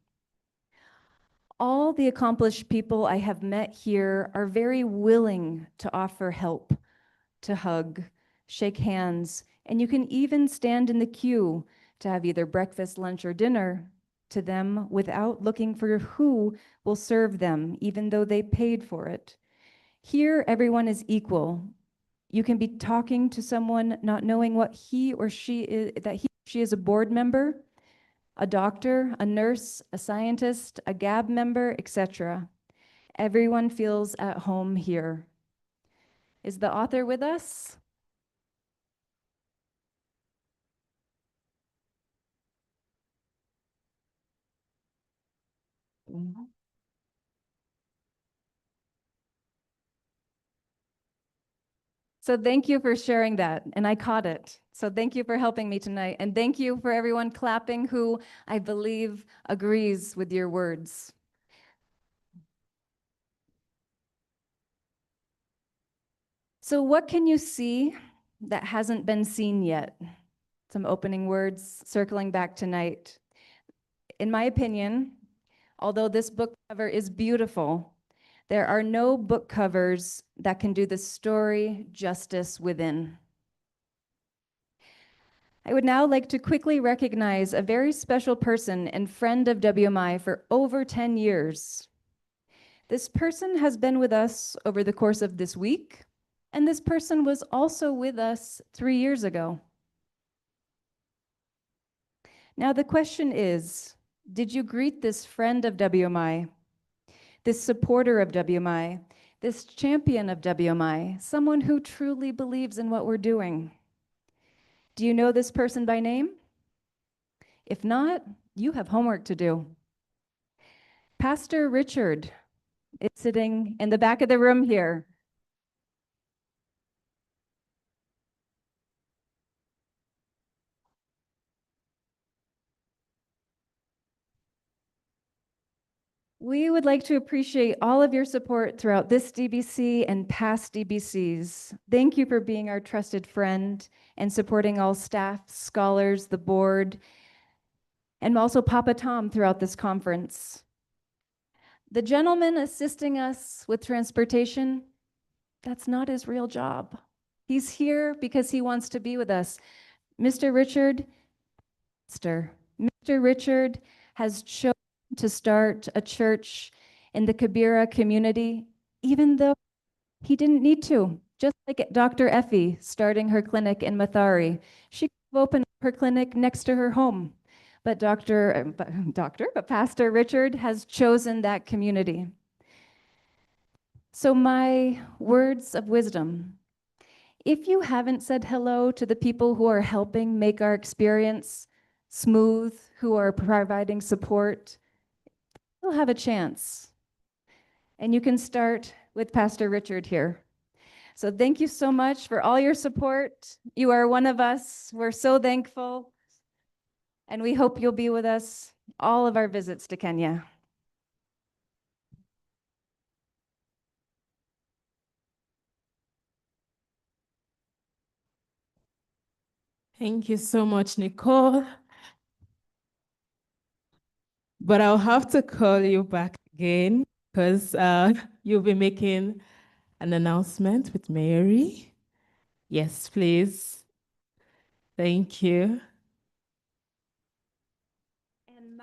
S8: All the accomplished people I have met here are very willing to offer help, to hug, shake hands, and you can even stand in the queue to have either breakfast, lunch, or dinner to them without looking for who will serve them, even though they paid for it. Here, everyone is equal. You can be talking to someone not knowing what he or she is, that he or she is a board member, a doctor, a nurse, a scientist, a GAB member, etc. Everyone feels at home here." Is the author with us? So thank you for sharing that, and I caught it. So thank you for helping me tonight, and thank you for everyone clapping who I believe agrees with your words. So what can you see that hasn't been seen yet? Some opening words circling back tonight. In my opinion, although this book cover is beautiful, there are no book covers that can do the story justice within. I would now like to quickly recognize a very special person and friend of WMI for over 10 years. This person has been with us over the course of this week, and this person was also with us 3 years ago. Now the question is, did you greet this friend of WMI, this supporter of WMI, this champion of WMI, someone who truly believes in what we're doing? Do you know this person by name? If not, you have homework to do. Pastor Richard is sitting in the back of the room here. We would like to appreciate all of your support throughout this DBC and past DBCs. Thank you for being our trusted friend and supporting all staff, scholars, the board, and also Papa Tom throughout this conference. The gentleman assisting us with transportation, that's not his real job. He's here because he wants to be with us. Mr. Richard has chosen to start a church in the Kibera community, even though he didn't need to. Just like Dr. Effie starting her clinic in Mathari. She could have opened her clinic next to her home. But Pastor Richard has chosen that community. So my words of wisdom, if you haven't said hello to the people who are helping make our experience smooth, who are providing support, you'll have a chance. And you can start with Pastor Richard here. So thank you so much for all your support. You are one of us. We're so thankful. And we hope you'll be with us all of our visits to Kenya.
S1: Thank you so much, Nicole. But I'll have to call you back again because you'll be making an announcement with Mary. Yes, please. Thank you.
S8: And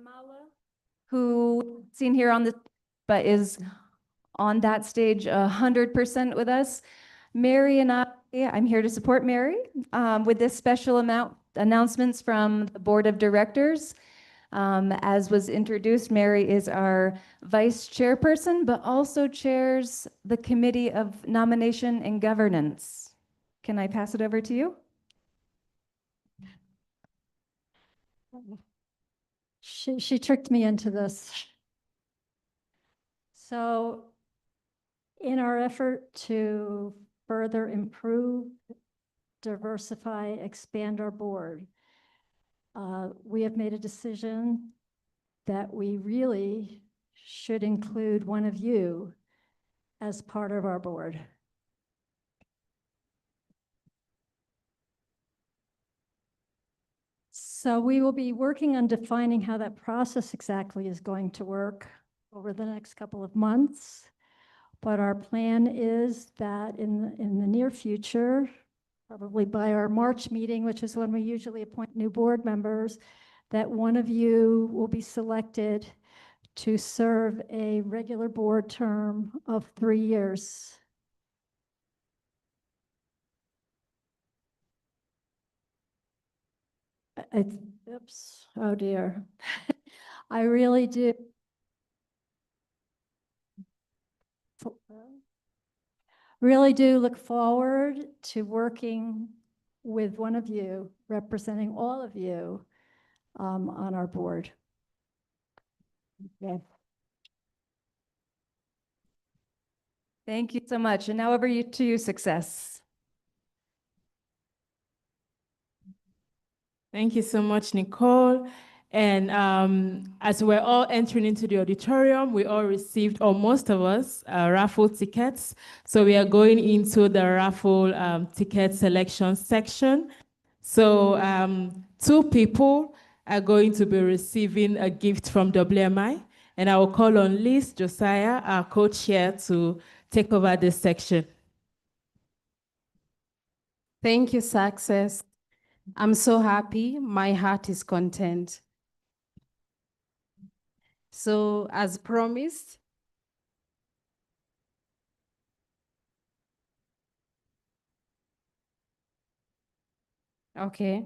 S8: Mala, who seen here on the, but is on that stage 100% with us. Mary and I'm here to support Mary with this special announcements from the board of directors. As was introduced, Mary is our vice chairperson, but also chairs the committee of nomination and governance. Can I pass it over to you?
S9: She tricked me into this. So in our effort to further improve, diversify, expand our board, we have made a decision that we really should include one of you as part of our board. So we will be working on defining how that process exactly is going to work over the next couple of months. But our plan is that in the near future, probably by our March meeting, which is when we usually appoint new board members, that one of you will be selected to serve a regular board term of 3 years. Oops, oh dear. I really do. Really do look forward to working with one of you, representing all of you on our board. Okay.
S8: Thank you so much. And now over to you, Success.
S1: Thank you so much, Nicole. And as we're all entering into the auditorium, we all received, or most of us, raffle tickets. So we are going into the raffle ticket selection section. So 2 people are going to be receiving a gift from WMI. And I will call on Liz Josiah, our co-chair, to take over this section.
S10: Thank you, Success. I'm so happy. My heart is content. So, as promised, okay.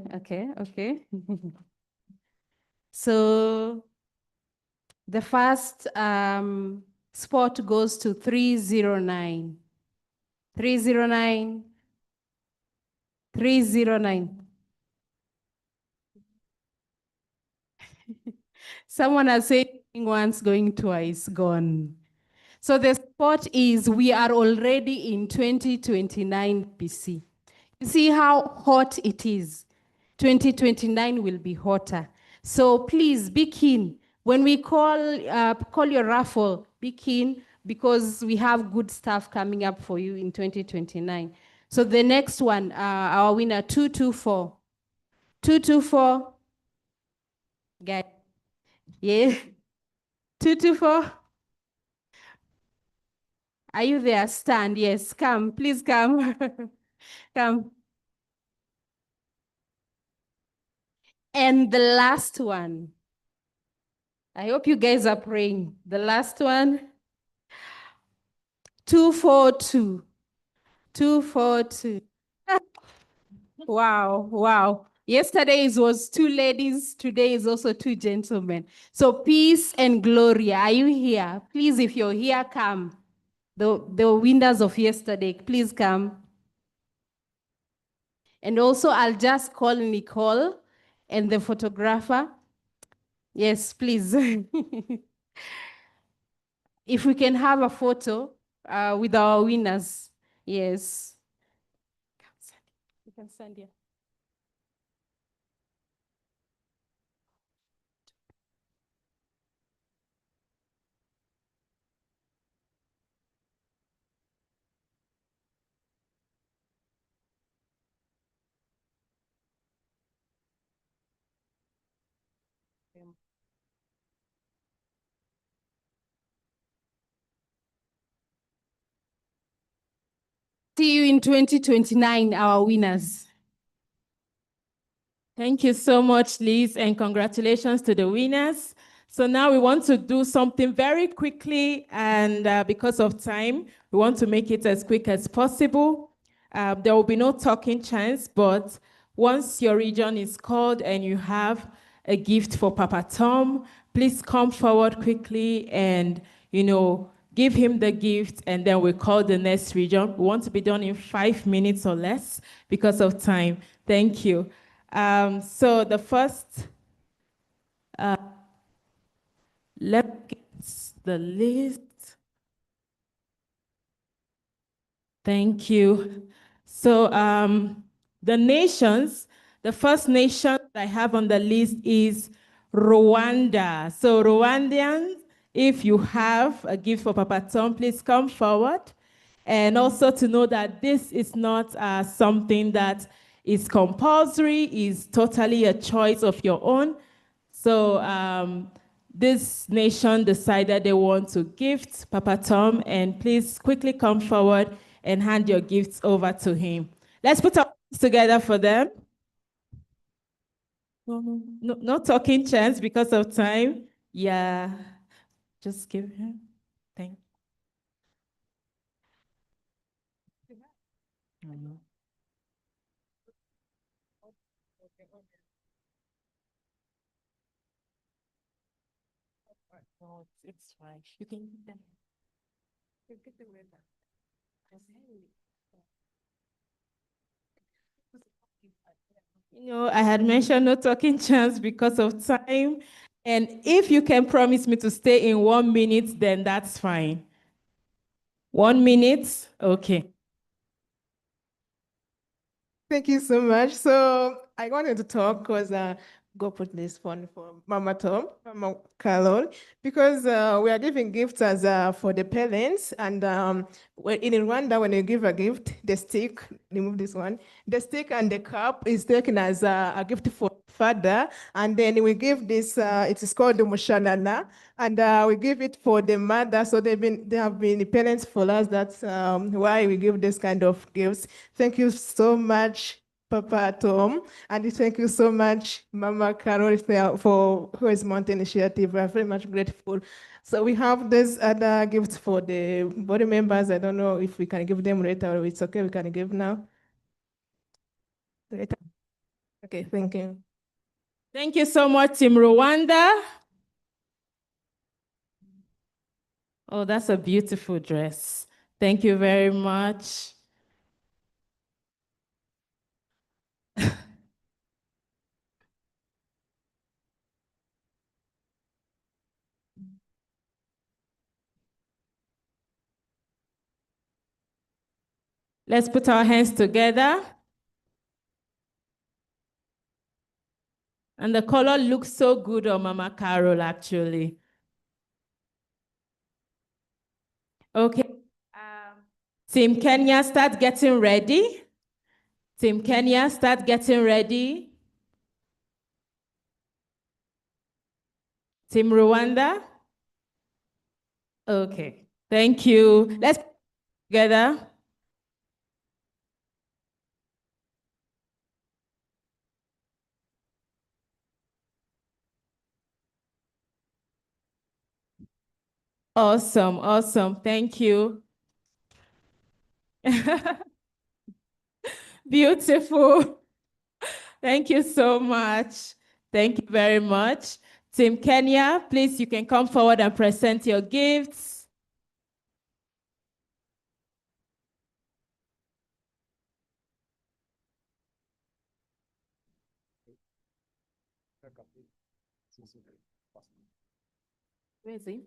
S10: So, the first spot goes to 309. 309. 309. Someone has said once, going twice, gone. So the spot is we are already in 2029 BC. You see how hot it is. 2029 will be hotter. So please be keen. When we call your raffle, be keen because we have good stuff coming up for you in 2029. So the next one, our winner, 224. 224. Guys. Yeah. 224. Are you there? Stand. Yes. Come. Please come. Come. And the last one. I hope you guys are praying. The last one. 242. 242. Wow. Yesterday it was 2 ladies. Today is also 2 gentlemen. So peace and glory. Are you here? Please, if you're here, come. The winners of yesterday, please come. And also, I'll just call Nicole and the photographer. Yes, please. If we can have a photo with our winners. Yes. You can stand here. See you in 2029, our winners.
S1: Thank you so much, Liz, and congratulations to the winners. So now we want to do something very quickly, and because of time, we want to make it as quick as possible. There will be no talking chance, but once your region is called and you have a gift for Papa Tom, please come forward quickly and, give him the gift, and then we call the next region. We want to be done in 5 minutes or less because of time. Thank you. So the first, let's get the list. Thank you. So the nations, the first nation I have on the list is Rwanda. So Rwandians, if you have a gift for Papa Tom, please come forward. And also to know that this is not something that is compulsory, is totally a choice of your own. So this nation decided they want to gift Papa Tom, and please quickly come forward and hand your gifts over to him. Let's put our hands together for them. No talking chance because of time. Yeah, just give him. Thank you. No, it's fine. You can get them. You get the ribbon. I had mentioned no talking chance because of time. And if you can promise me to stay in 1 minute, then that's fine. 1 minute? Okay.
S10: Thank you so much. So I wanted to talk because go put this one for Mama Tom, Mama Carol, because we are giving gifts as for the parents, and in Rwanda, when you give a gift, the stick, remove this one, the stick and the cup is taken as a gift for father, and then we give this. It is called the mushanana, and we give it for the mother. So they have been parents for us. That's why we give this kind of gifts. Thank you so much, Papa Tom, and thank you so much, Mama Carol, for West Mountain Initiative. We're very much grateful. So we have this other gifts for the body members. I don't know if we can give them later or it's okay, we can give now. Later. Okay, thank you.
S1: Thank you so much, Team Rwanda. Oh, that's a beautiful dress. Thank you very much. Let's put our hands together. And the color looks so good on Mama Carol, actually. Okay. Team Kenya, start getting ready. Team Kenya, start getting ready. Team Rwanda. Okay, thank you. Let's put together. Awesome, awesome. Thank you. Beautiful. Thank you so much. Thank you very much. Team Kenya, please, you can come forward and present your gifts. Where is he?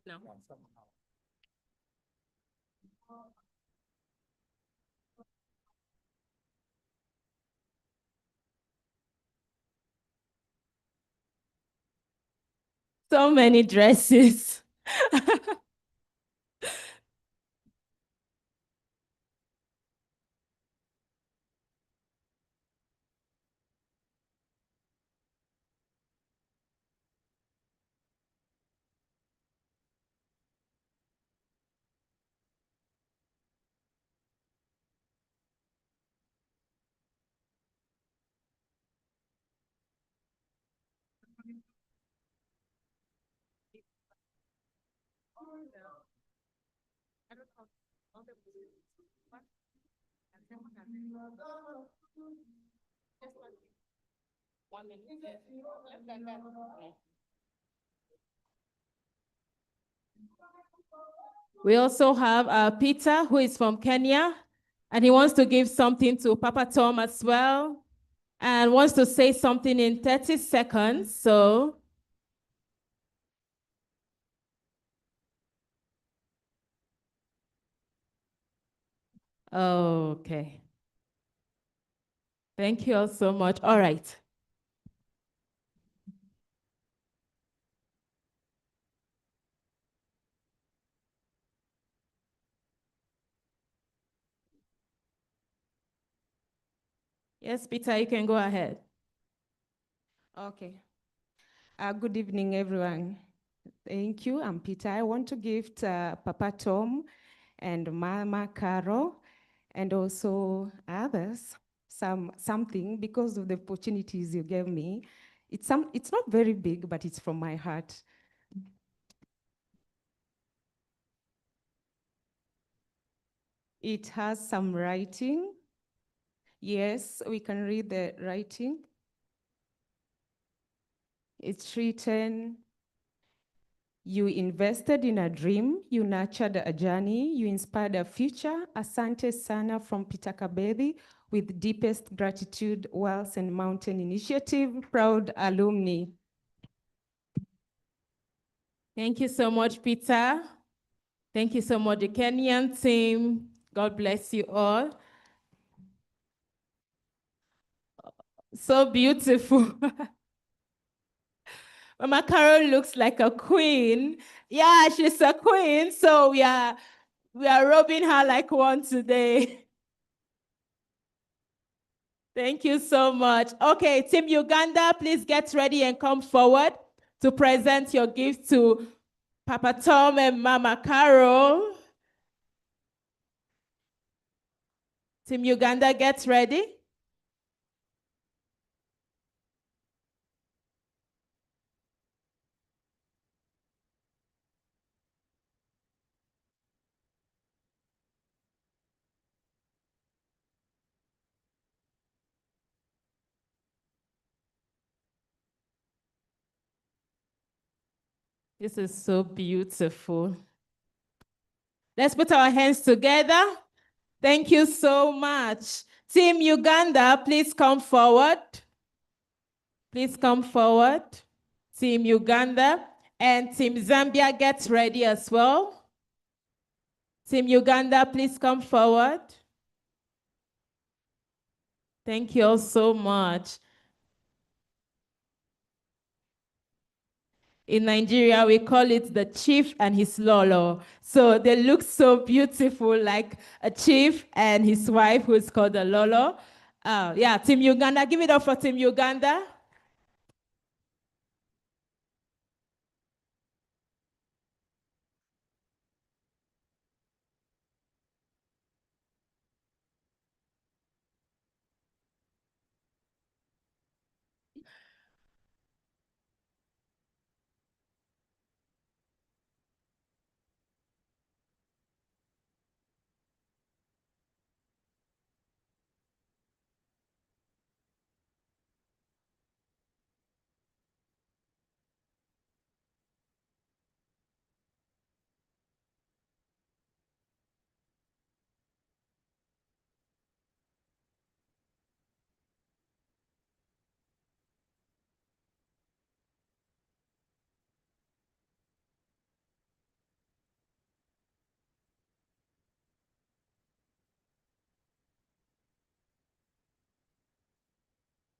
S1: No. So many dresses. We also have Peter, who is from Kenya, and he wants to give something to Papa Tom as well, and wants to say something in 30 seconds. So, okay. Thank you all so much. All right. Yes, Peter, you can go ahead.
S11: Okay. Good evening, everyone. Thank you. I'm Peter. I want to give Papa Tom and Mama Carol and also others something because of the opportunities you gave me. It's not very big, but it's from my heart. It has some writing. Yes, we can read the writing. It's written, you invested in a dream, you nurtured a journey, you inspired a future. Asante sana from Peter Kabedi, with deepest gratitude, Wells and Mountain Initiative, proud alumni.
S10: Thank you so much, Peter. Thank you so much, the Kenyan team. God bless you all. So beautiful. Mama Carol looks like a queen. Yeah, she's a queen. So we are robing her like one today. Thank you so much. Okay, Team Uganda, please get ready and come forward to present your gift to Papa Tom and Mama Carol. Team Uganda, get ready. This is so beautiful. Let's put our hands together. Thank you so much. Team Uganda, please come forward. Please come forward. Team Uganda and Team Zambia, get ready as well. Team Uganda, please come forward. Thank you all so much. In Nigeria, we call it the chief and his lolo. So they look so beautiful, like a chief and his wife, who's called a lolo. Yeah, Team Uganda, give it up for Team Uganda.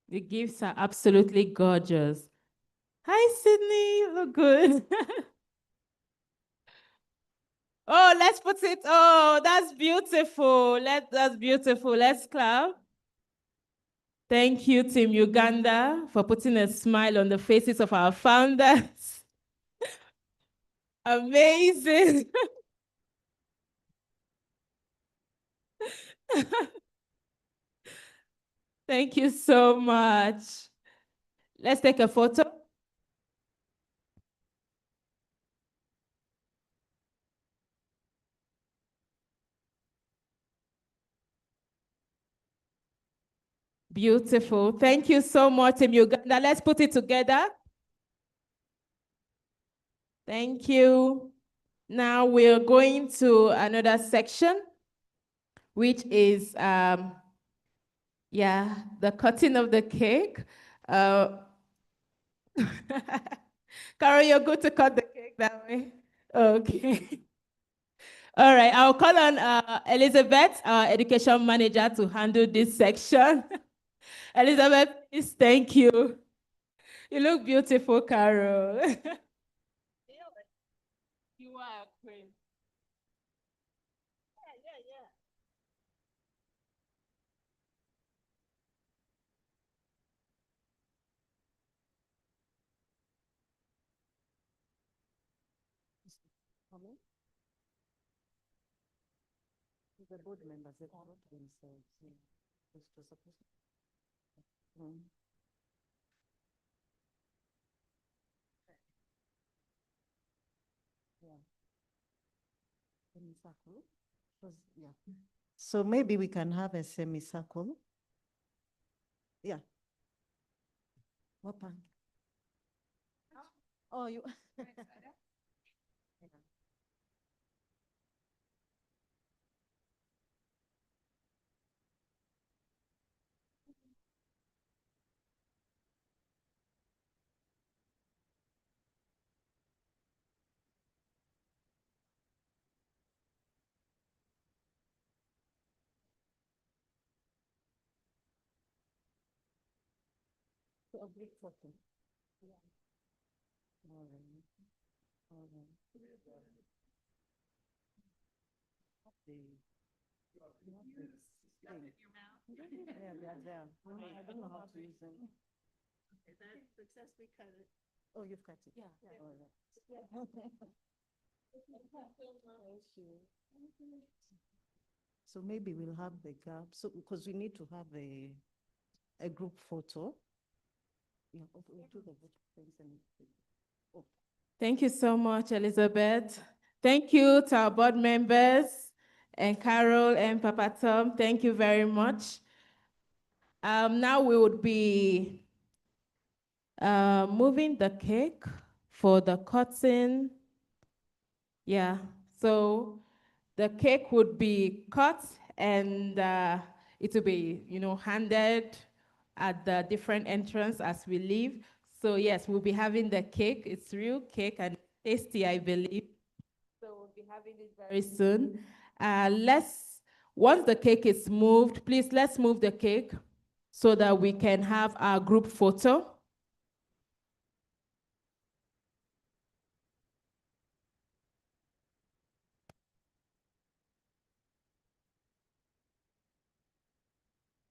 S10: The gifts are absolutely gorgeous. Hi, Sydney, you look good. Oh, let's put it, oh, that's beautiful. That's beautiful. Let's clap. Thank you, Team Uganda, for putting a smile on the faces of our founders. Amazing. Thank you so much. Let's take a photo. Beautiful. Thank you so much, Team Uganda. Let's put it together. Thank you. Now we're going to another section, which is, the cutting of the cake. Carol, you're good to cut the cake that way? Okay. All right, I'll call on Elizabeth, our education manager, to handle this section. Elizabeth, please, thank you. You look beautiful, Carol. You are a queen.
S12: The board members, they all themselves. Semicircle. Yeah. So maybe we can have a semicircle. Yeah. What pan? Oh, you. A group photo. Yeah. All right. All right. Yeah, they are there. I don't know how to use them.
S2: Is that successfully cut it?
S12: Oh, you've cut it? Yeah. All right. So maybe we'll have the gap, so, because we need to have a group photo. Yeah, we'll do the group things and.
S10: Thank you so much, Elizabeth. Thank you to our board members and Carol and Papa Tom. Thank you very much. Now we would be moving the cake for the cutting. Yeah, so the cake would be cut and it will be, handed at the different entrance as we leave. So yes, we'll be having the cake. It's real cake and tasty, I believe. So we'll be having it very soon. Once the cake is moved, please let's move the cake so that we can have our group photo.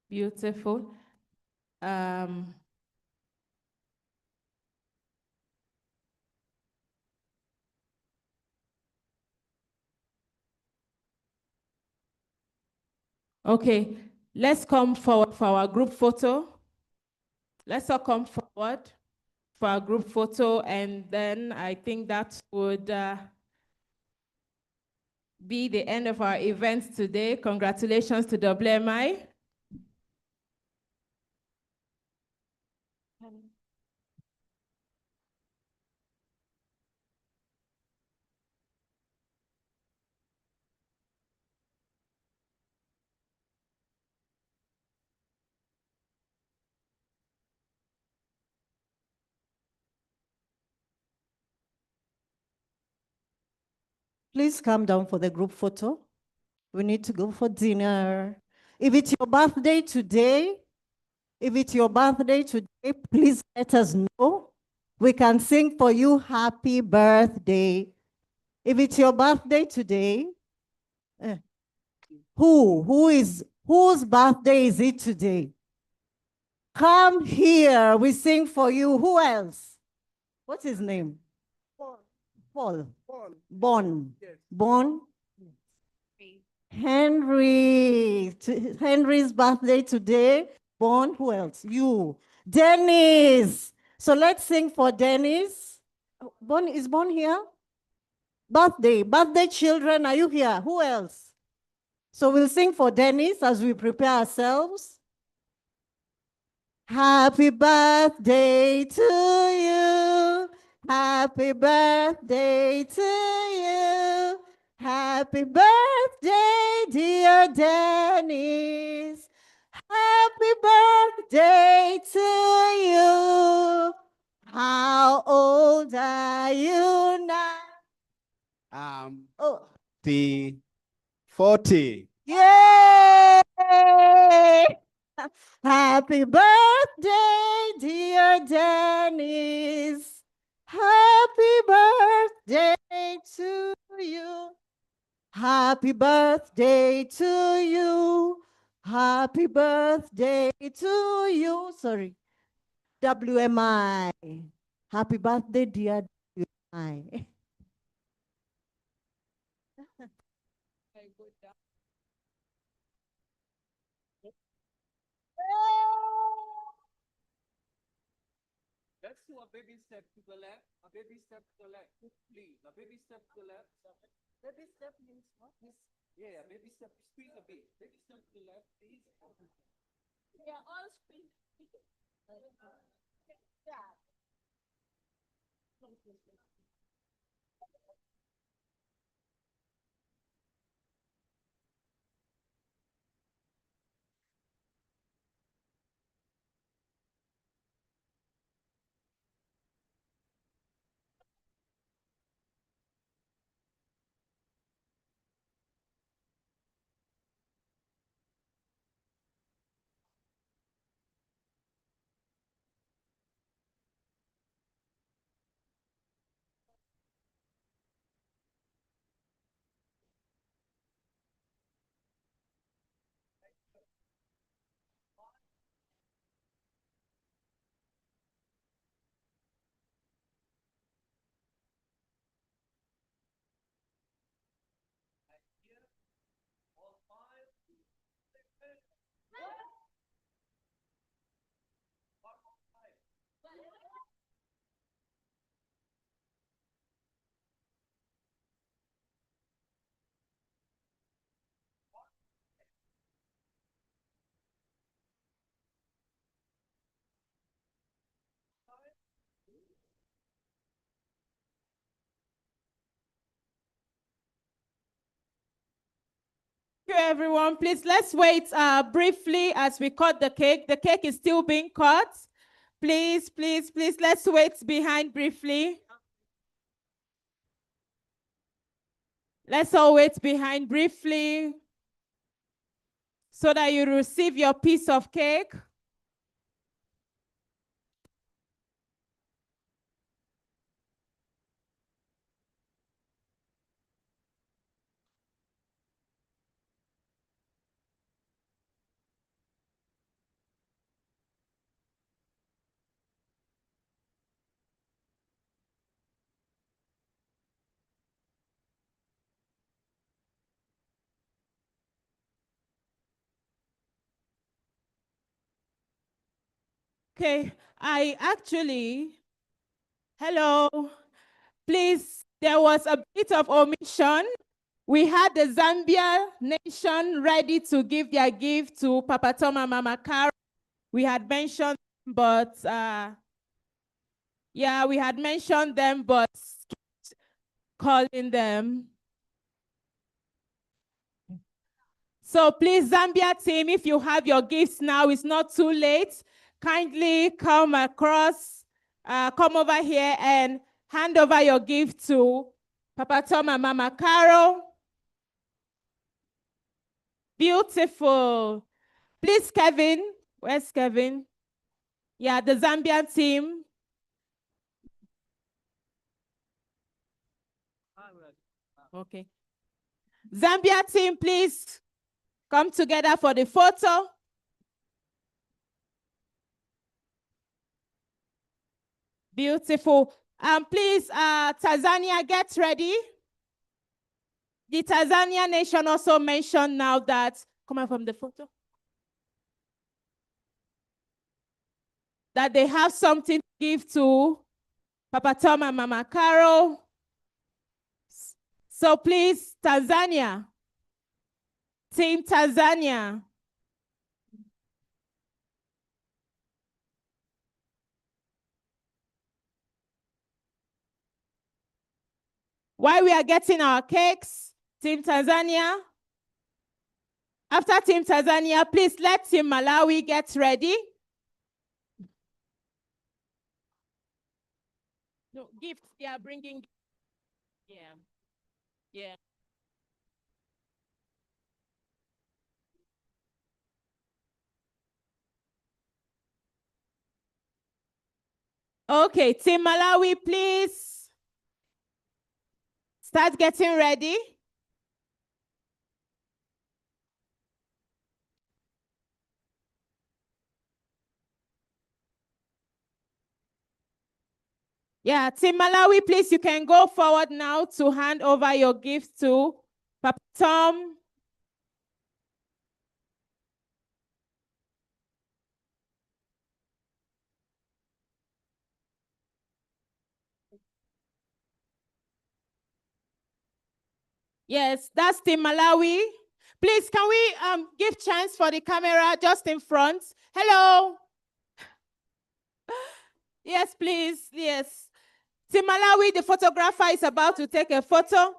S10: Beautiful. Okay, let's come forward for our group photo. Let's all come forward for our group photo, and then I think that would be the end of our event today. Congratulations to WMI.
S12: Please come down for the group photo. We need to go for dinner. If it's your birthday today, please let us know. We can sing for you happy birthday. If it's your birthday today, whose birthday is it today? Come here, we sing for you. Who else? What's his name? Paul. Bon. Yes. Bon. Henry. Henry's birthday today. Bon. Who else? You. Dennis. So let's sing for Dennis. Bon, is Bon here? Birthday children, are you here? Who else? So we'll sing for Dennis as we prepare ourselves. Happy birthday to you. Happy birthday to you. Happy birthday, dear Dennis. Happy birthday to you. How old are you now?
S13: The 40.
S12: Yay! Happy birthday, dear Dennis. Happy birthday to you. Happy birthday to you. Happy birthday to you. Sorry. WMI. Happy birthday, dear WMI.
S13: Let's do a baby step to the left. A baby step to the left. Please, a baby step to the left. Baby step means what? Yeah, baby step. Squeeze a bit. Baby step to the left, please.
S6: They are all spring. Yeah.
S10: you, everyone. Please, let's wait briefly as we cut the cake. The cake is still being cut. Please, please, please, let's wait behind briefly. Let's all wait behind briefly so that you receive your piece of cake. Okay, hello, please, there was a bit of omission. We had the Zambia nation ready to give their gift to Papa Tom and Mama Carol. We had mentioned, but yeah, we had mentioned them, but calling them. So please, Zambia team, if you have your gifts now, it's not too late. Kindly come across, come over here and hand over your gift to Papa Tom and Mama Carol. Beautiful. Please, Kevin. Where's Kevin? Yeah, the Zambian team. Okay. Zambia team, please come together for the photo. Beautiful. Please, Tanzania, get ready. The Tanzania nation also mentioned now that, come on from the photo, that they have something to give to Papa Tom and Mama Carol. So please, Tanzania, Team Tanzania. While we are getting our cakes, Team Tanzania, after Team Tanzania, please let Team Malawi get ready. No, gifts, they are bringing, yeah, yeah. Okay, Team Malawi, please start getting ready. Yeah, Team Malawi, please, you can go forward now to hand over your gift to Papa Tom. Yes, that's Team Malawi. Please, can we give chance for the camera just in front? Hello. Yes, please, yes. Team Malawi, the photographer is about to take a photo.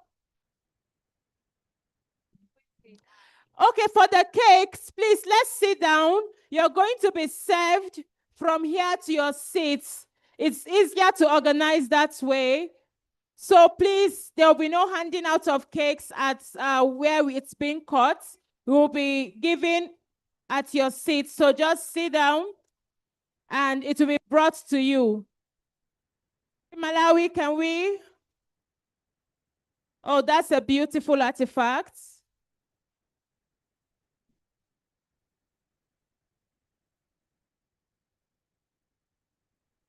S10: Okay, for the cakes, please, let's sit down. You're going to be served from here to your seats. It's easier to organize that way. So please, there will be no handing out of cakes at where it's being cut. We will be giving at your seat. So just sit down and it will be brought to you. Malawi, can we? Oh, that's a beautiful artifact.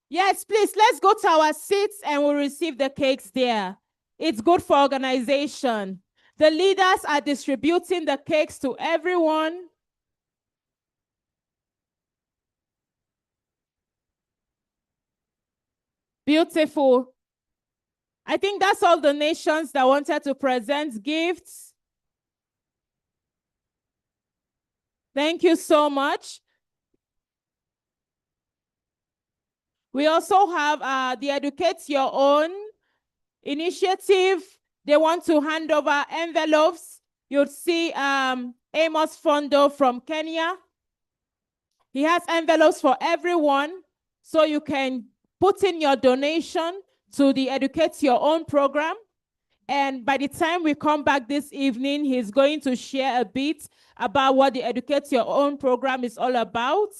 S10: Yes, please, let's go to our seats and we'll receive the cakes there. It's good for organization. The leaders are distributing the cakes to everyone. Beautiful. I think that's all the nations that wanted to present gifts. Thank you so much. We also have the Educate Your Own initiative. They want to hand over envelopes
S1: You'll see Amos Fondo from Kenya. He has envelopes for everyone, so you can put in your donation to the Educate Your Own program. And by the time we come back this evening, he's going to share a bit about what the Educate Your Own program is all about.